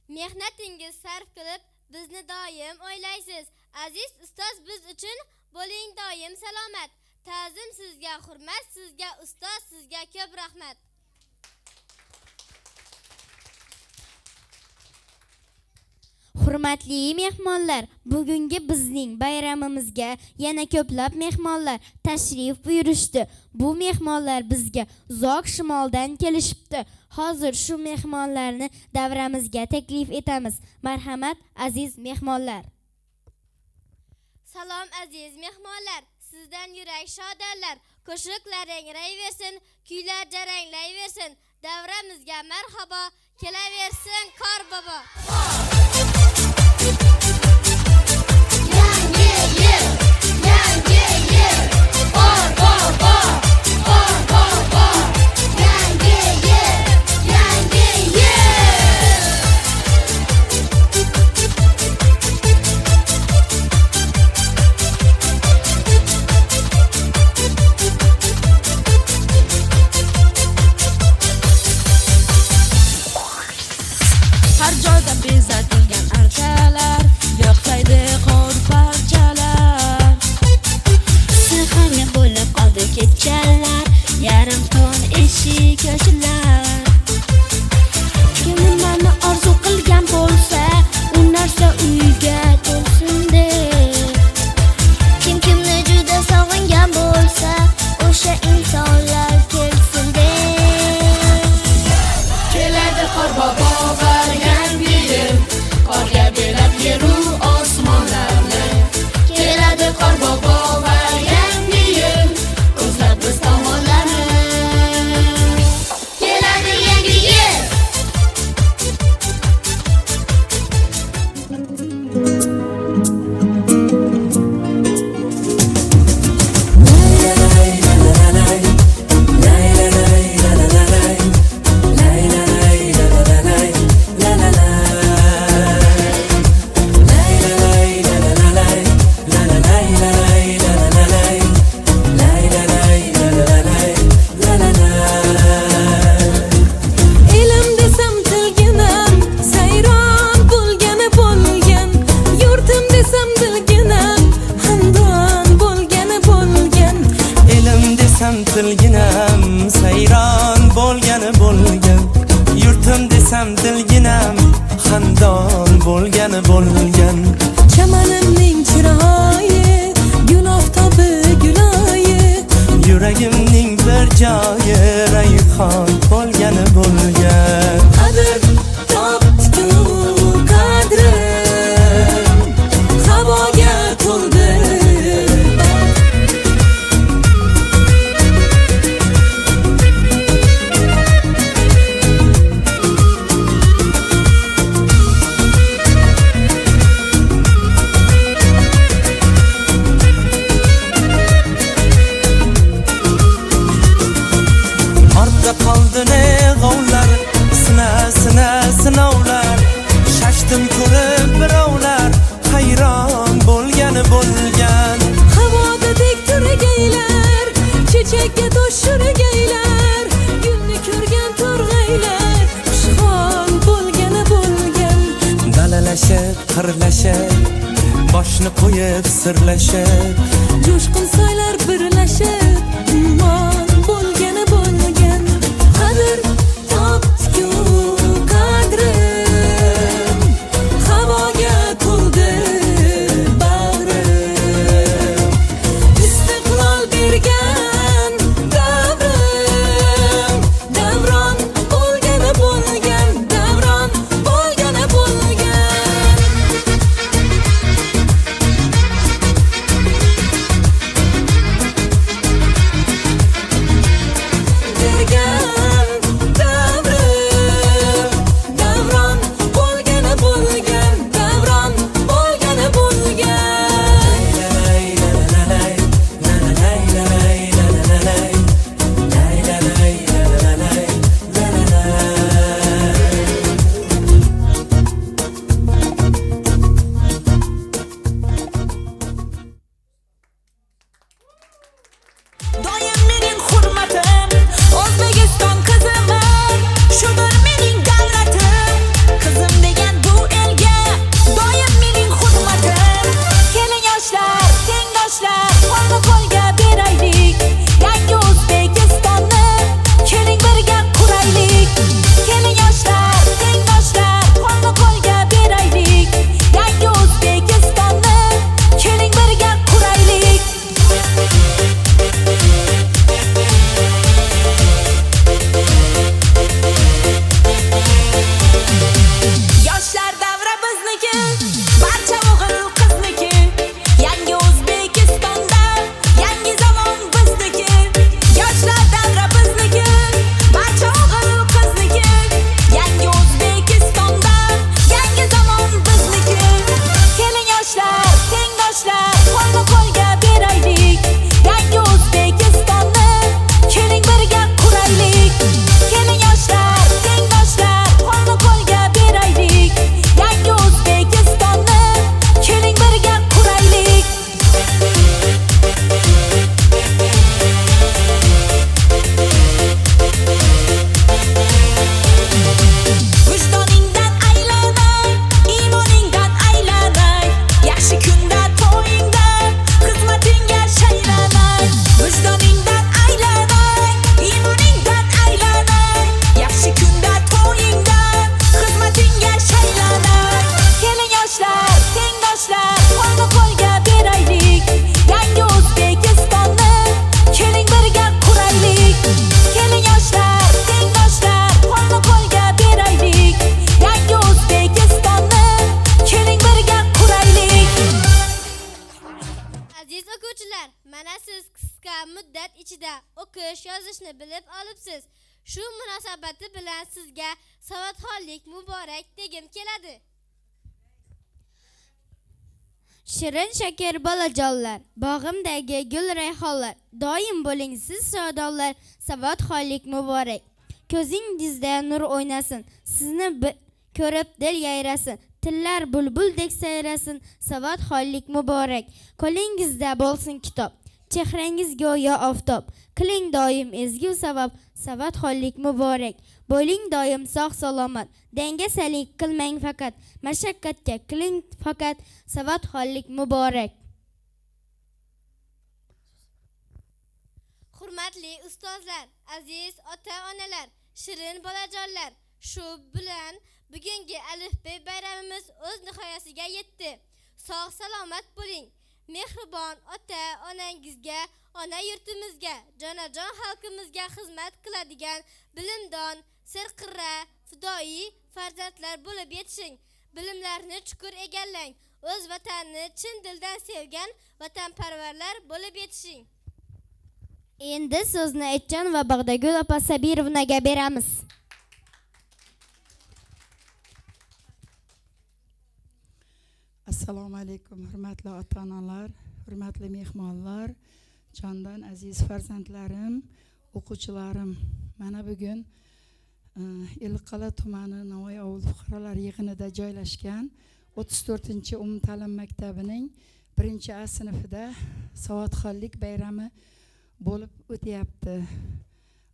Mehnatingiz sarf qilib bizni doim o'ylaysiz. Aziz ustoz, biz uchun bo'ling doim salomat. Ta'zim sizga, hurmat sizga, ustoz sizga ko'p rahmat. Hurmatli mehmonlar, bugungi bizning bayramimizga yana ko'plab mehmonlar tashrif buyurishdi. Bu mehmonlar bizga uzoq shimoldan kelishibdi. Hozir shu mehmonlarni davramizga taklif etamiz. Marhamat aziz mehmonlar. Salom aziz mehmonlar, sizdan yurak shodarlar. Qo'shiqlaring rayversin, kuylar jaranglayversin. Davramizga marhaba, kelaversin Kor bobo. Yangi yil, Kor bobo, Kor bobo. Yangi yil. Har joyda bezatilgan archalar, yoqlaydi qor parchalar. Sehrli bo'lib qoldi kechalar, yarim tun eshik ochlar. Kim nimani orzu qilgan bo'lsa, u narsa uyga to'lsin deb. Kim kimni juda sog'ingan bo'lsa, o'sha insonlar kelsin deb. Keladi qor bobo yangi yil, qorga belab yeru osmonlarni. Keladi qor bobo yangi yil, ko'zlab biz tomonlarni. Keladi yangi yil. Elim desam tilginam, sayron bo'lgani bo'lgan. Yurtim desam dilginam, xandon bo'lgani bo'lgan. Elim desam tilginam, sayron bo'lgani bo'lgan. Yurtim desam dilginam, xandon bo'lgani bo'lgan. Chamanimning chiroyi, gul oftobi guloyi. Yuragimning bir joyi rayhon bo'lgani bo'lgan. Qadr topdi qadrim, havoga to'ldi. Ortda qoldi ne g'ovlar, sinovlar. Shashtim ko'rib birovlar, hayron bo'lgani bo'lgan. Havoda tek turgaylar, chechakka to'shirgaylar. Gulni ko'rgan to'rg'aylar, xushhol bo'lgani bo'lgan. Dalalashib, qirlashib, boshni qo'yib sirlashib. Jo'shqin soylar birlashib, iymon bo'lgani bo'lgan. Qadr topdi qadrim, havoga to'ldi bag'rim. Istiqlol bergan davrim, davron bo'lgani bo'lgan, davron bo'lgani bo'lgan. siz qisqa muddat ichida o'qish, yozishni bilib olibsiz. Shu munosabati bilan sizga savodxonlik muborak degim keladi. Shirin shakar bolajonlar, bog'imdagi gul rayhonlar, doim bo'ling siz shodonlar, savodxonlik muborak. Ko'zingizda nur o'ynasin, sizni ko'rib dil yayrasin, tillar bulbuldek sayrasin, savodxonlik muborak. Qo'lingizda bo'lsin kitob, chehrangiz go'yo oftob, qiling doim ezgu savob, savodxonlik muborak. Bo'ling doim sog' salomat, dangasalik qilmang faqat, mashaqqatga qiling faqat, savodxonlik muborak. Hurmatli ustozlar, aziz ota-onalar, shirin bolajonlar, shu bilan bugungi Alifbey bayramimiz o'z nihoyasiga yetdi. Sog' salomat bo'ling. Mehribon ota-onangizga, ona yurtimizga, jonajon xalqimizga xizmat qiladigan bilimdon, sirqirra, fidoi farzandlar bo'lib yetishing. Bilimlarni chuqur egallang. O'z vatanni chin dildan sevgan vatanparvarlar bo'lib yetishing. Endi so'zni Aytjon va Bag'dagul opa Sabirovnaga beramiz. Assalomu alaykum, hurmatli ota-onalar, hurmatli mehmonlar, jondan aziz farzandlarim, o'quvchilarim. Mana bugun Elqal'a tumani Navoiy ovul fuqarolar yig'inida joylashgan 34-umumta'lim maktabining 1-A sinfida savodxonlik bayrami bo'lib o'tyapti.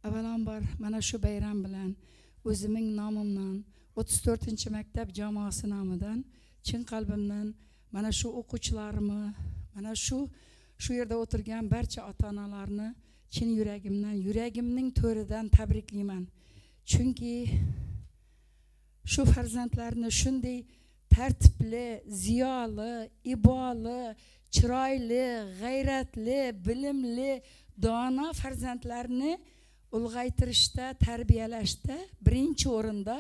Avvalambor mana shu bayram bilan o'zimning nomimdan 34-maktab jamoasi nomidan chin qalbimdan mana shu o'quvchilarimni, mana shu yerda o'tirgan barcha ota-onalarni chin yuragimning to'ridan tabriklayman. Chunki shu farzandlarni shunday tartibli, ziyoli, iboli, chiroyli, g'ayratli, bilimli, dono farzandlarni ulg'aytirishda, tarbiyalashda birinchi o'rinda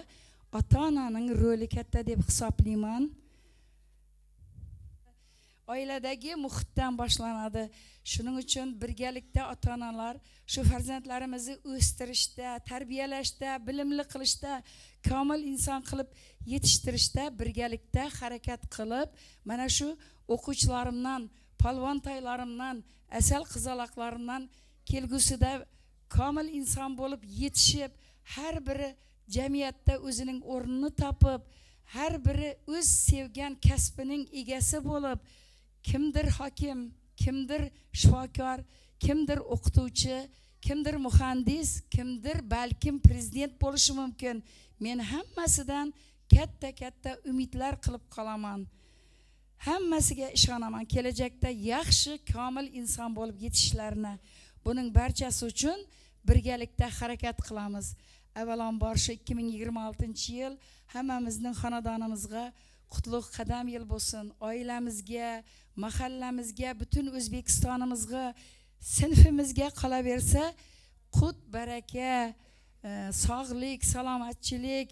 ota-onaning roli katta deb hisoblayman. Oiladagi muhitdan boshlanadi. Shuning uchun birgalikda ota-onalar shu farzandlarimizni o'stirishda, tarbiyalashda, bilimli qilishda, komil inson qilib yetishtirishda birgalikda harakat qilib, mana shu o'quvchilarimdan, palvontoylarimdan, asal qizaloqlarimdan kelgusida komil inson bo'lib yetishib, har biri jamiyatda o'zining o'rnini topib, har biri o'z sevgan kasbining egasi bo'lib, kimdir hokim, kimdir shifokor, kimdir o'qituvchi, kimdir muhandis, kimdir balkim prezident bo'lishi mumkin. Men hammasidan katta umidlar qilib qolaman. Hammasiga ishonaman. Kelajakda yaxshi, komil inson bo'lib yetishlarini. Buning barchasi uchun birgalikda harakat qilamiz. Avvalambor shu 2026-yil hammamizning xonadonimizga qutlug' qadam yil bo'lsin. Oilamizga, mahallamizga, butun O'zbekistonimizga, sinfimizga qolaversa, qut baraka, sog'lik, salomatchilik,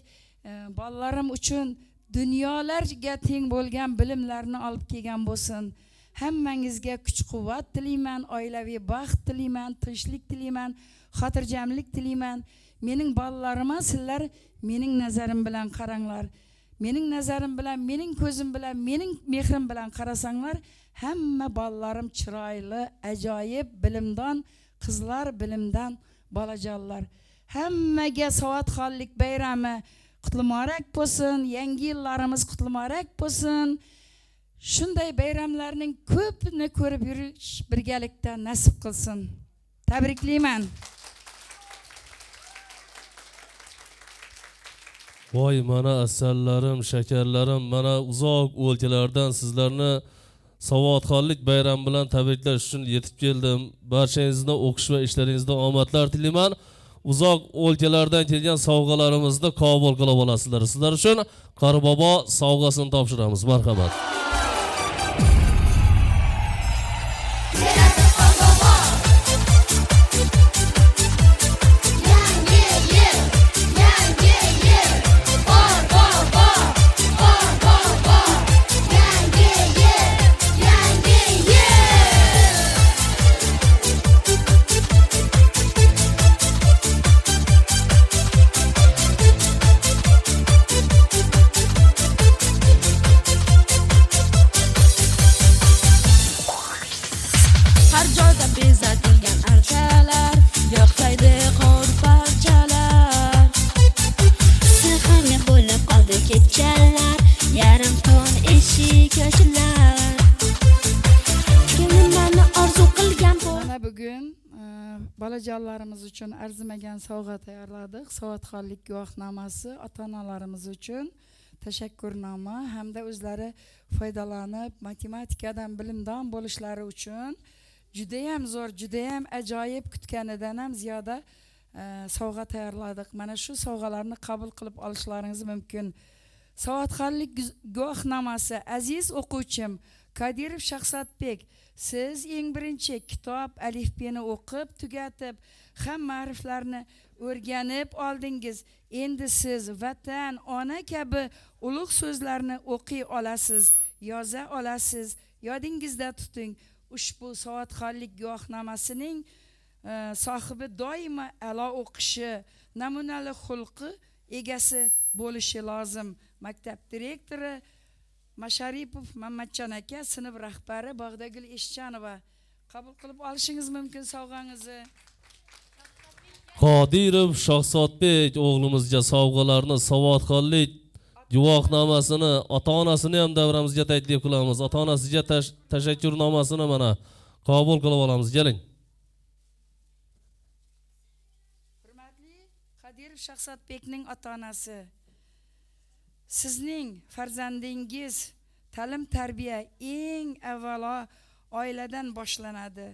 bolalarim uchun dunyolarga teng bo'lgan bilimlarni olib kelgan bo'lsin. Hammangizga kuch-quvvat tilayman, oilaviy baxt tilayman, tinchlik tilayman, xotirjamlik tilayman. Mening bolalarimga sizlar mening nazarim bilan qaranglar. Mening nazarim bilan, mening ko'zim bilan, mening mehrim bilan qarasanglar, hamma bolalarim chiroyli, ajoyib, bilimdon qizlar, bilimdan bolajonlar. Hammaga savodxonlik bayrami qutlu muborak bo'lsin, yangi yillarimiz qutlu muborak bo'lsin. Shunday bayramlarning ko'pini ko'rib yurish birgalikda nasib qilsin. Tabriklayman. Voy, mana asallarim, shakarlarim, mana uzoq o'lkalardan sizlarni savodxonlik bayrami bilan tabriklash uchun yetib keldim. Barchangizga o'qish va ishlaringizda omadlar tilayman. Uzoq o'lkalardan kelgan sovg'alarimizni qabul qilib olasizlar. Sizlar uchun Qari bobo sovg'asini topshiramiz. Marhamat. Mana bugün balajonlarimiz uchun arzimagan sovg'a tayyorladik. Savodxonlik guvohnomasi ota-onalarimiz uchun tashakkurnoma hamda o'zlari foydalanib matematikadan bilimdon bo'lishlari uchun juda ham zo'r, juda ham ajoyib kutganidan ham ziyoda sovg'a tayyorladik. Mana shu sovg'alarni qabul qilib olishlaringiz mumkin. Savodxonlik guvohnomasi aziz o'quvchim Kadirov Shahzodbek, siz eng birinchi kitob alifbeni o'qib tugatib, hamma harflarni o'rganib oldingiz. Endi siz vatan, ona kabi ulug' so'zlarni o'qiy olasiz, yoza olasiz. Yodingizda tuting, ushbu savodxonlik guvohnomasining sohibi doimo a'lo o'qishi, namunali xulqi egasi bo'lishi lozim. Maktab direktori Masharipov Mamatjon aka, sinf rahbari Bog'dagul Eshchanova, qabul qilib olishingiz mumkin sovg'angizni. Qodirov Shahzodbek o'g'limizga sovg'alarni, savodxonlik guvohnomasini, ota-onasini ham davramizga taklif qilamiz. Ota-onasiga tashakkurnomasini mana qabul qilib olamiz. Keling. Hurmatli Qodirov Shahzodbekning ota-onasi, sizning farzandingiz ta'lim-tarbiya eng avvalo oiladan boshlanadi.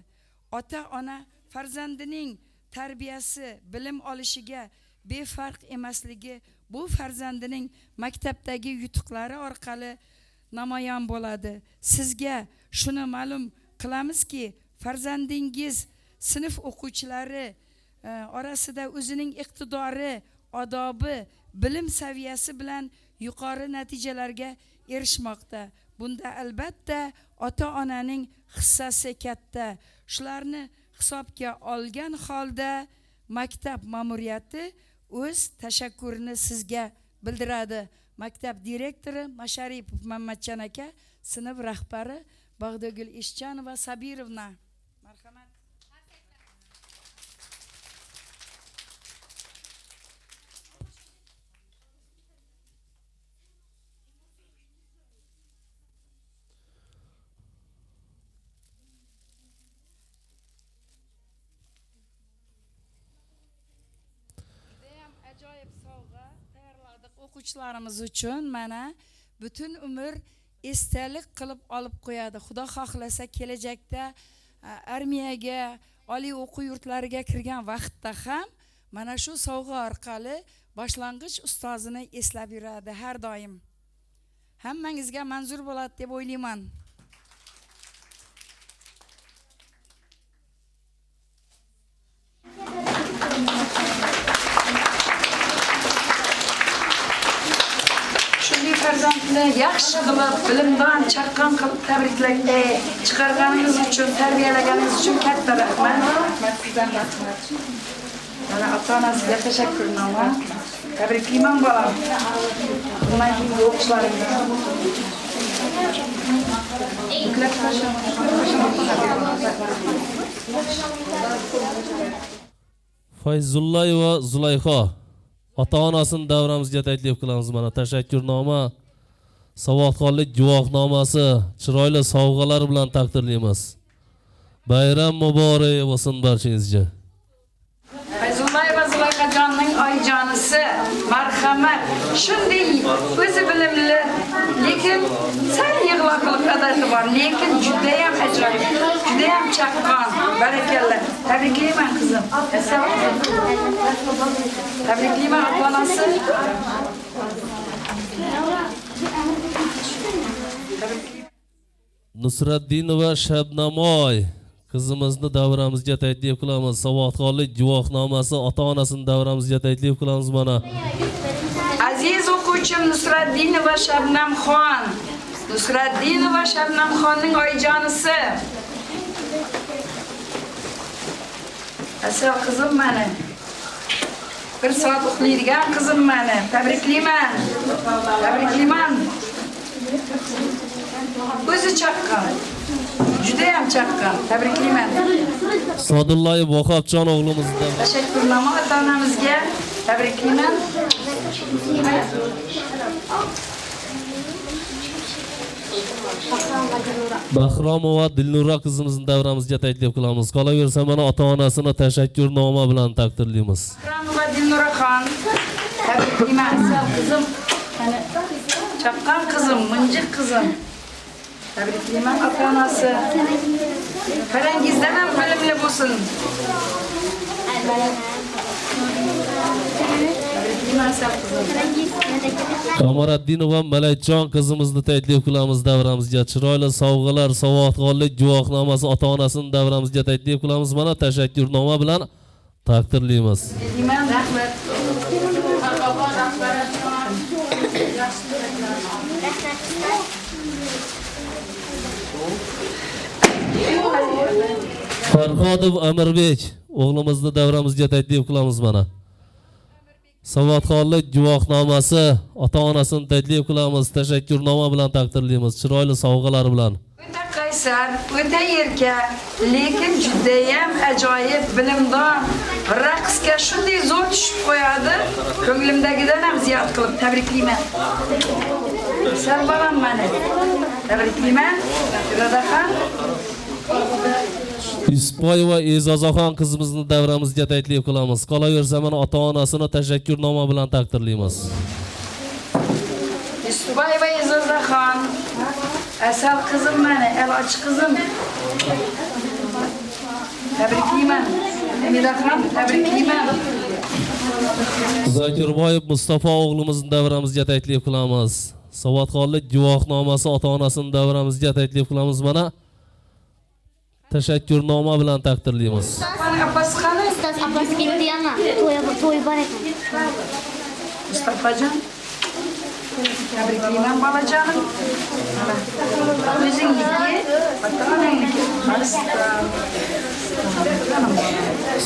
Ota-ona farzandining tarbiyasi, bilim olishiga befarq emasligi bu farzandining maktabdagi yutuqlari orqali namoyon bo'ladi. Sizga shuni ma'lum qilamizki, farzandingiz sinf o'quvchilari orasida o'zining iqtidori, odobi, bilim saviyasi bilan yuqori natijalarga erishmoqda. Bunda albatta ota-onaning hissasi katta. Shularni hisobga olgan holda maktab ma'muriyati o'z tashakkurini sizga bildiradi. Maktab direktori Masharipov Mamatjon aka, sinf rahbari Bog'dagul Eshchanova Sabirovna. Marhamat. Ajoyib sovg'a tayyorladik o'quvchilarimiz uchun. Mana butun umr esdalik qilib olib qo'yadi. Xudo xohlasa kelajakda armiyaga, oliy o'quv yurtlariga kirgan vaqtda ham mana shu sovg'a orqali boshlang'ich ustozini eslab yuradi har doim. Hammangizga manzur bo'ladi deb o'ylayman. Farzandni yaxshi qilib, bilimdan chaqqon qilib tabriklashga chiqarganingiz uchun, tarbiyalaganingiz uchun katta rahmat. Sizdan rahmat. Mana ota-onasiga tashakkurnoma. Tabriklayman bolam. Bundan keyingi o'qishlaringizga. Fayzullayeva Zulayho, ota-onasini davramizga taklif qilamiz. Mana tashakkurnoma, savodxonlik guvohnomasi, chiroyli sovg'alar bilan taqdirlaymiz. Bayram muborak bo'lsin barchangizga. Fayzullayeva Zulayhojonning oyijonisi, marhamat, shunday o'zi bilimli, lekin sal yig'loqlik adati bor, lekin juda ham ajoyib, juda ham chaqqon. Barakalla. Tabriklayman qizim. Tabriklayman ota-onasi. Nusraddinova Shabnamoy qizimizni davramizga taklif qilamiz. Savodxonlik guvohnomasi, ota-onasini davramizga taklif qilamiz mana. Aziz o'quvchim Nusraddinova Shabnamxon. Nusraddinova Shabnamxonning oyijonisi. Asal qizim meni. Bir soat uxlaydigan qizim meni. Tabriklayman. Tabriklayman. O'zi chaqqon. Juda ham chaqqon. Tabriklayman. Sodillayev Vohobjon o'g'limizdan Tashakkurnoma ota-onamizga tabriklayman. Bahromova Dilnura qizimizni davramizga taklif qilamiz. Qolaversa mana ota-onasini tashakkurnoma bilan taqdirlaymiz. Bahromova Dilnuraxon. Tabriklayman asal qizim. Hani chaqqan qizim, minjiq qizim. Tabriklayman ota-onasi. Qarangizdan ham bilimli bo'lsin. Tabriklayman asal qizim. Qamariddinova Malayjon qizimizni taklif qilamiz davramizga. Chiroyli sovg'alar, savodxonlik guvohnomasi ota-onasini davramizga taklif qilamiz. Mana tashakkurnoma bilan taqdirlaymiz. Iman rahmat. Farhodov Amirbek o'g'limizni davramizga taklif qilamiz mana. Savodxonlik guvohnomasi ota-onasini taklif qilamiz. Tashakkurnoma bilan taqdirlaymiz. Chiroyli sovg'alar bilan. O'ta qaysar, o'ta erka, lekin juda ham ajoyib bilimdon. Raqsga shunday zo'r tushib qo'yadi, ko'nglimdagidan ham ziyod qilib tabriklayman. Sal bolam mana. Tabriklayman. Radaxon. Ispoyeva E'zozaxon qizimizni davramizga taklif qilamiz. Qolaversa mana ota-onasini tashakkurnoma bilan taqdirlaymiz. Ispoyeva E'zozaxon. Asal qizim mana, eloch qizim. Tabriklayman. Hamidaxon, tabriklayman. Zakirboyev Mustafa o'g'limizni davramizga taklif qilamiz. Savodxonlik guvohnomasi ota-onasini davramizga taklif qilamiz mana. Tashakkurnoma bilan taqdirlaymiz. Apasi qani? Ustoz apasi ketdi yana. To'y bor ekan. Mustafajon. Tabriklayman bolajonim. O'zingniki, ota-onangniki.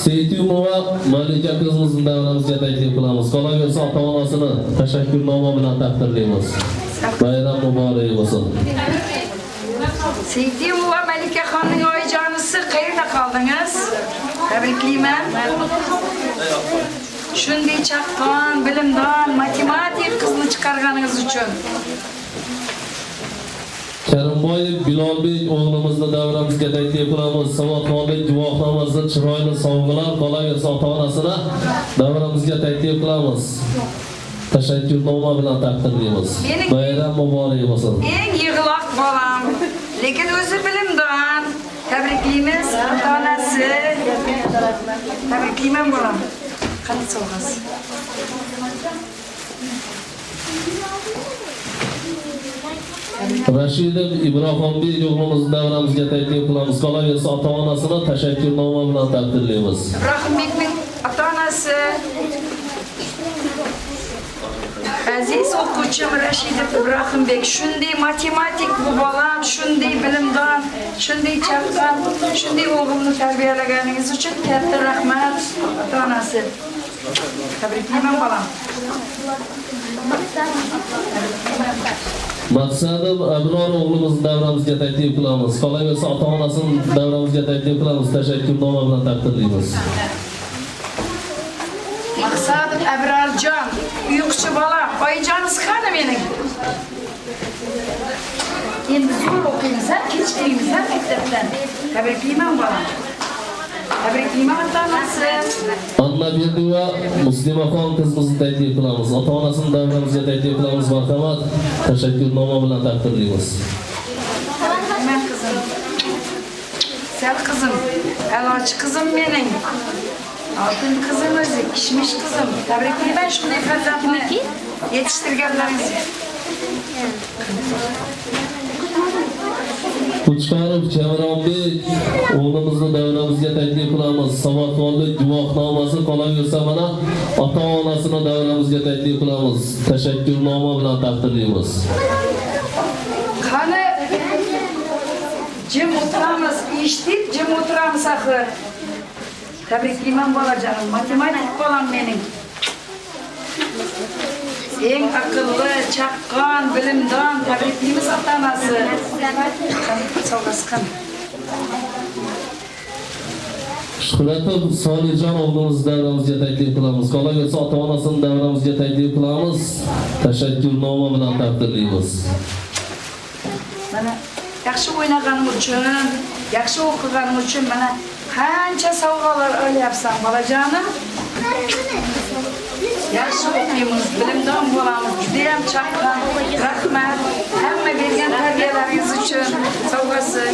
Seytumova Malika qizimizni davramizga taklif qilamiz. Qolaversa ota-onasini tashakkurnoma bilan taqdirlaymiz. Bayram muborak bo'lsin. Seytimova Malikaxonning oyijonisi qayerda qoldingiz? Tabriklayman. Shunday chaqqon, bilimdon, matematik qizni chiqarganingiz uchun. Karimboyev Bilolbek o'g'limizni davramizga taklif qilamiz. Savodxonlik guvohnomasi chiroyli sovg'alar. Qolaversa ota-onasini davramizga taklif qilamiz. Tashakkurnoma bilan taqdirlaymiz. Bayram muborak bo'lsin. Eng yig'loq bolam, lekin o'zi bilimdon. Tabriklaymiz ota-onasi. Tabriklayman bolam. Qani sovg'asi. Rashidov Ibrohimbek o'g'limizni davramizga taklif qilamiz. Qolaversa ota-onasini tashakkurnoma bilan taqdirlaymiz. Ibrohimbekning ota-onasi aziz o'quvchim Rashidov Ibrohimbek, shunday matematik bu bolam, shunday bilimdon, shunday chaqqon, shunday o'g'limni tarbiyalaganingiz uchun katta rahmat ota-onasi. Tabriklayman bolam. Maqsadim Abror o'g'limizni davramizga taklif qilamiz. Qolaversa ota-onasini davramizga taklif qilamiz. Tashakkurnoma bilan taqdirlaymiz. Maqsadim Abrorjon, uyquchi bolam, oyijoningiz qani mening? Endi zo'r o'qiymiz, kechqurungiz maktabdan. Tabriklayman bolam. Tabriklayman ota-onasi. Anna Berdova Muslimaxon qizimizni taklif qilamiz. Ota-onasini davramizga taklif qilamiz. Marhamat, tashakkurnoma bilan taqdirlaymiz. Tabriklayman qizim. Sal qizim, eloch qizim mening. Altın kızım o'zi, kishmish qizim. Tabriklayman shunday farzandni yetishtirganlaringizni. Uçkarov Kamronbek o'g'limizni davramizga taklif qilamiz. Savodxonlik guvohnomasi. Qolaversa mana ota-onasini davramizga taklif qilamiz. Tashakkurnoma bilan taqdirlaymiz. Qani jim o'tiramiz, eshitib jim o'tiramiz axir. Tabriklayman bolajonim, matematik bolam mening. Eng aqlli, chaqqon, bilimdon, tabriklaymiz ota-onasi. Sovg'asi qani. Shuhratov Solijon o'g'limizni davramizga taklif qilamiz. Qolaversa ota-onasini davramizga taklif qilamiz. Tashakkurnoma bilan taqdirlaymiz. Mana yaxshi o'ynaganim uchun, yaxshi o'qiganim uchun mana qancha sovg'alar olyapsan bolajonim. Yaxshi o'qiymiz, bilimdon bo'lamiz. Juda ham chaqqon. Rahmat. Hamma bergan tarbiyalaringiz uchun sovg'asi.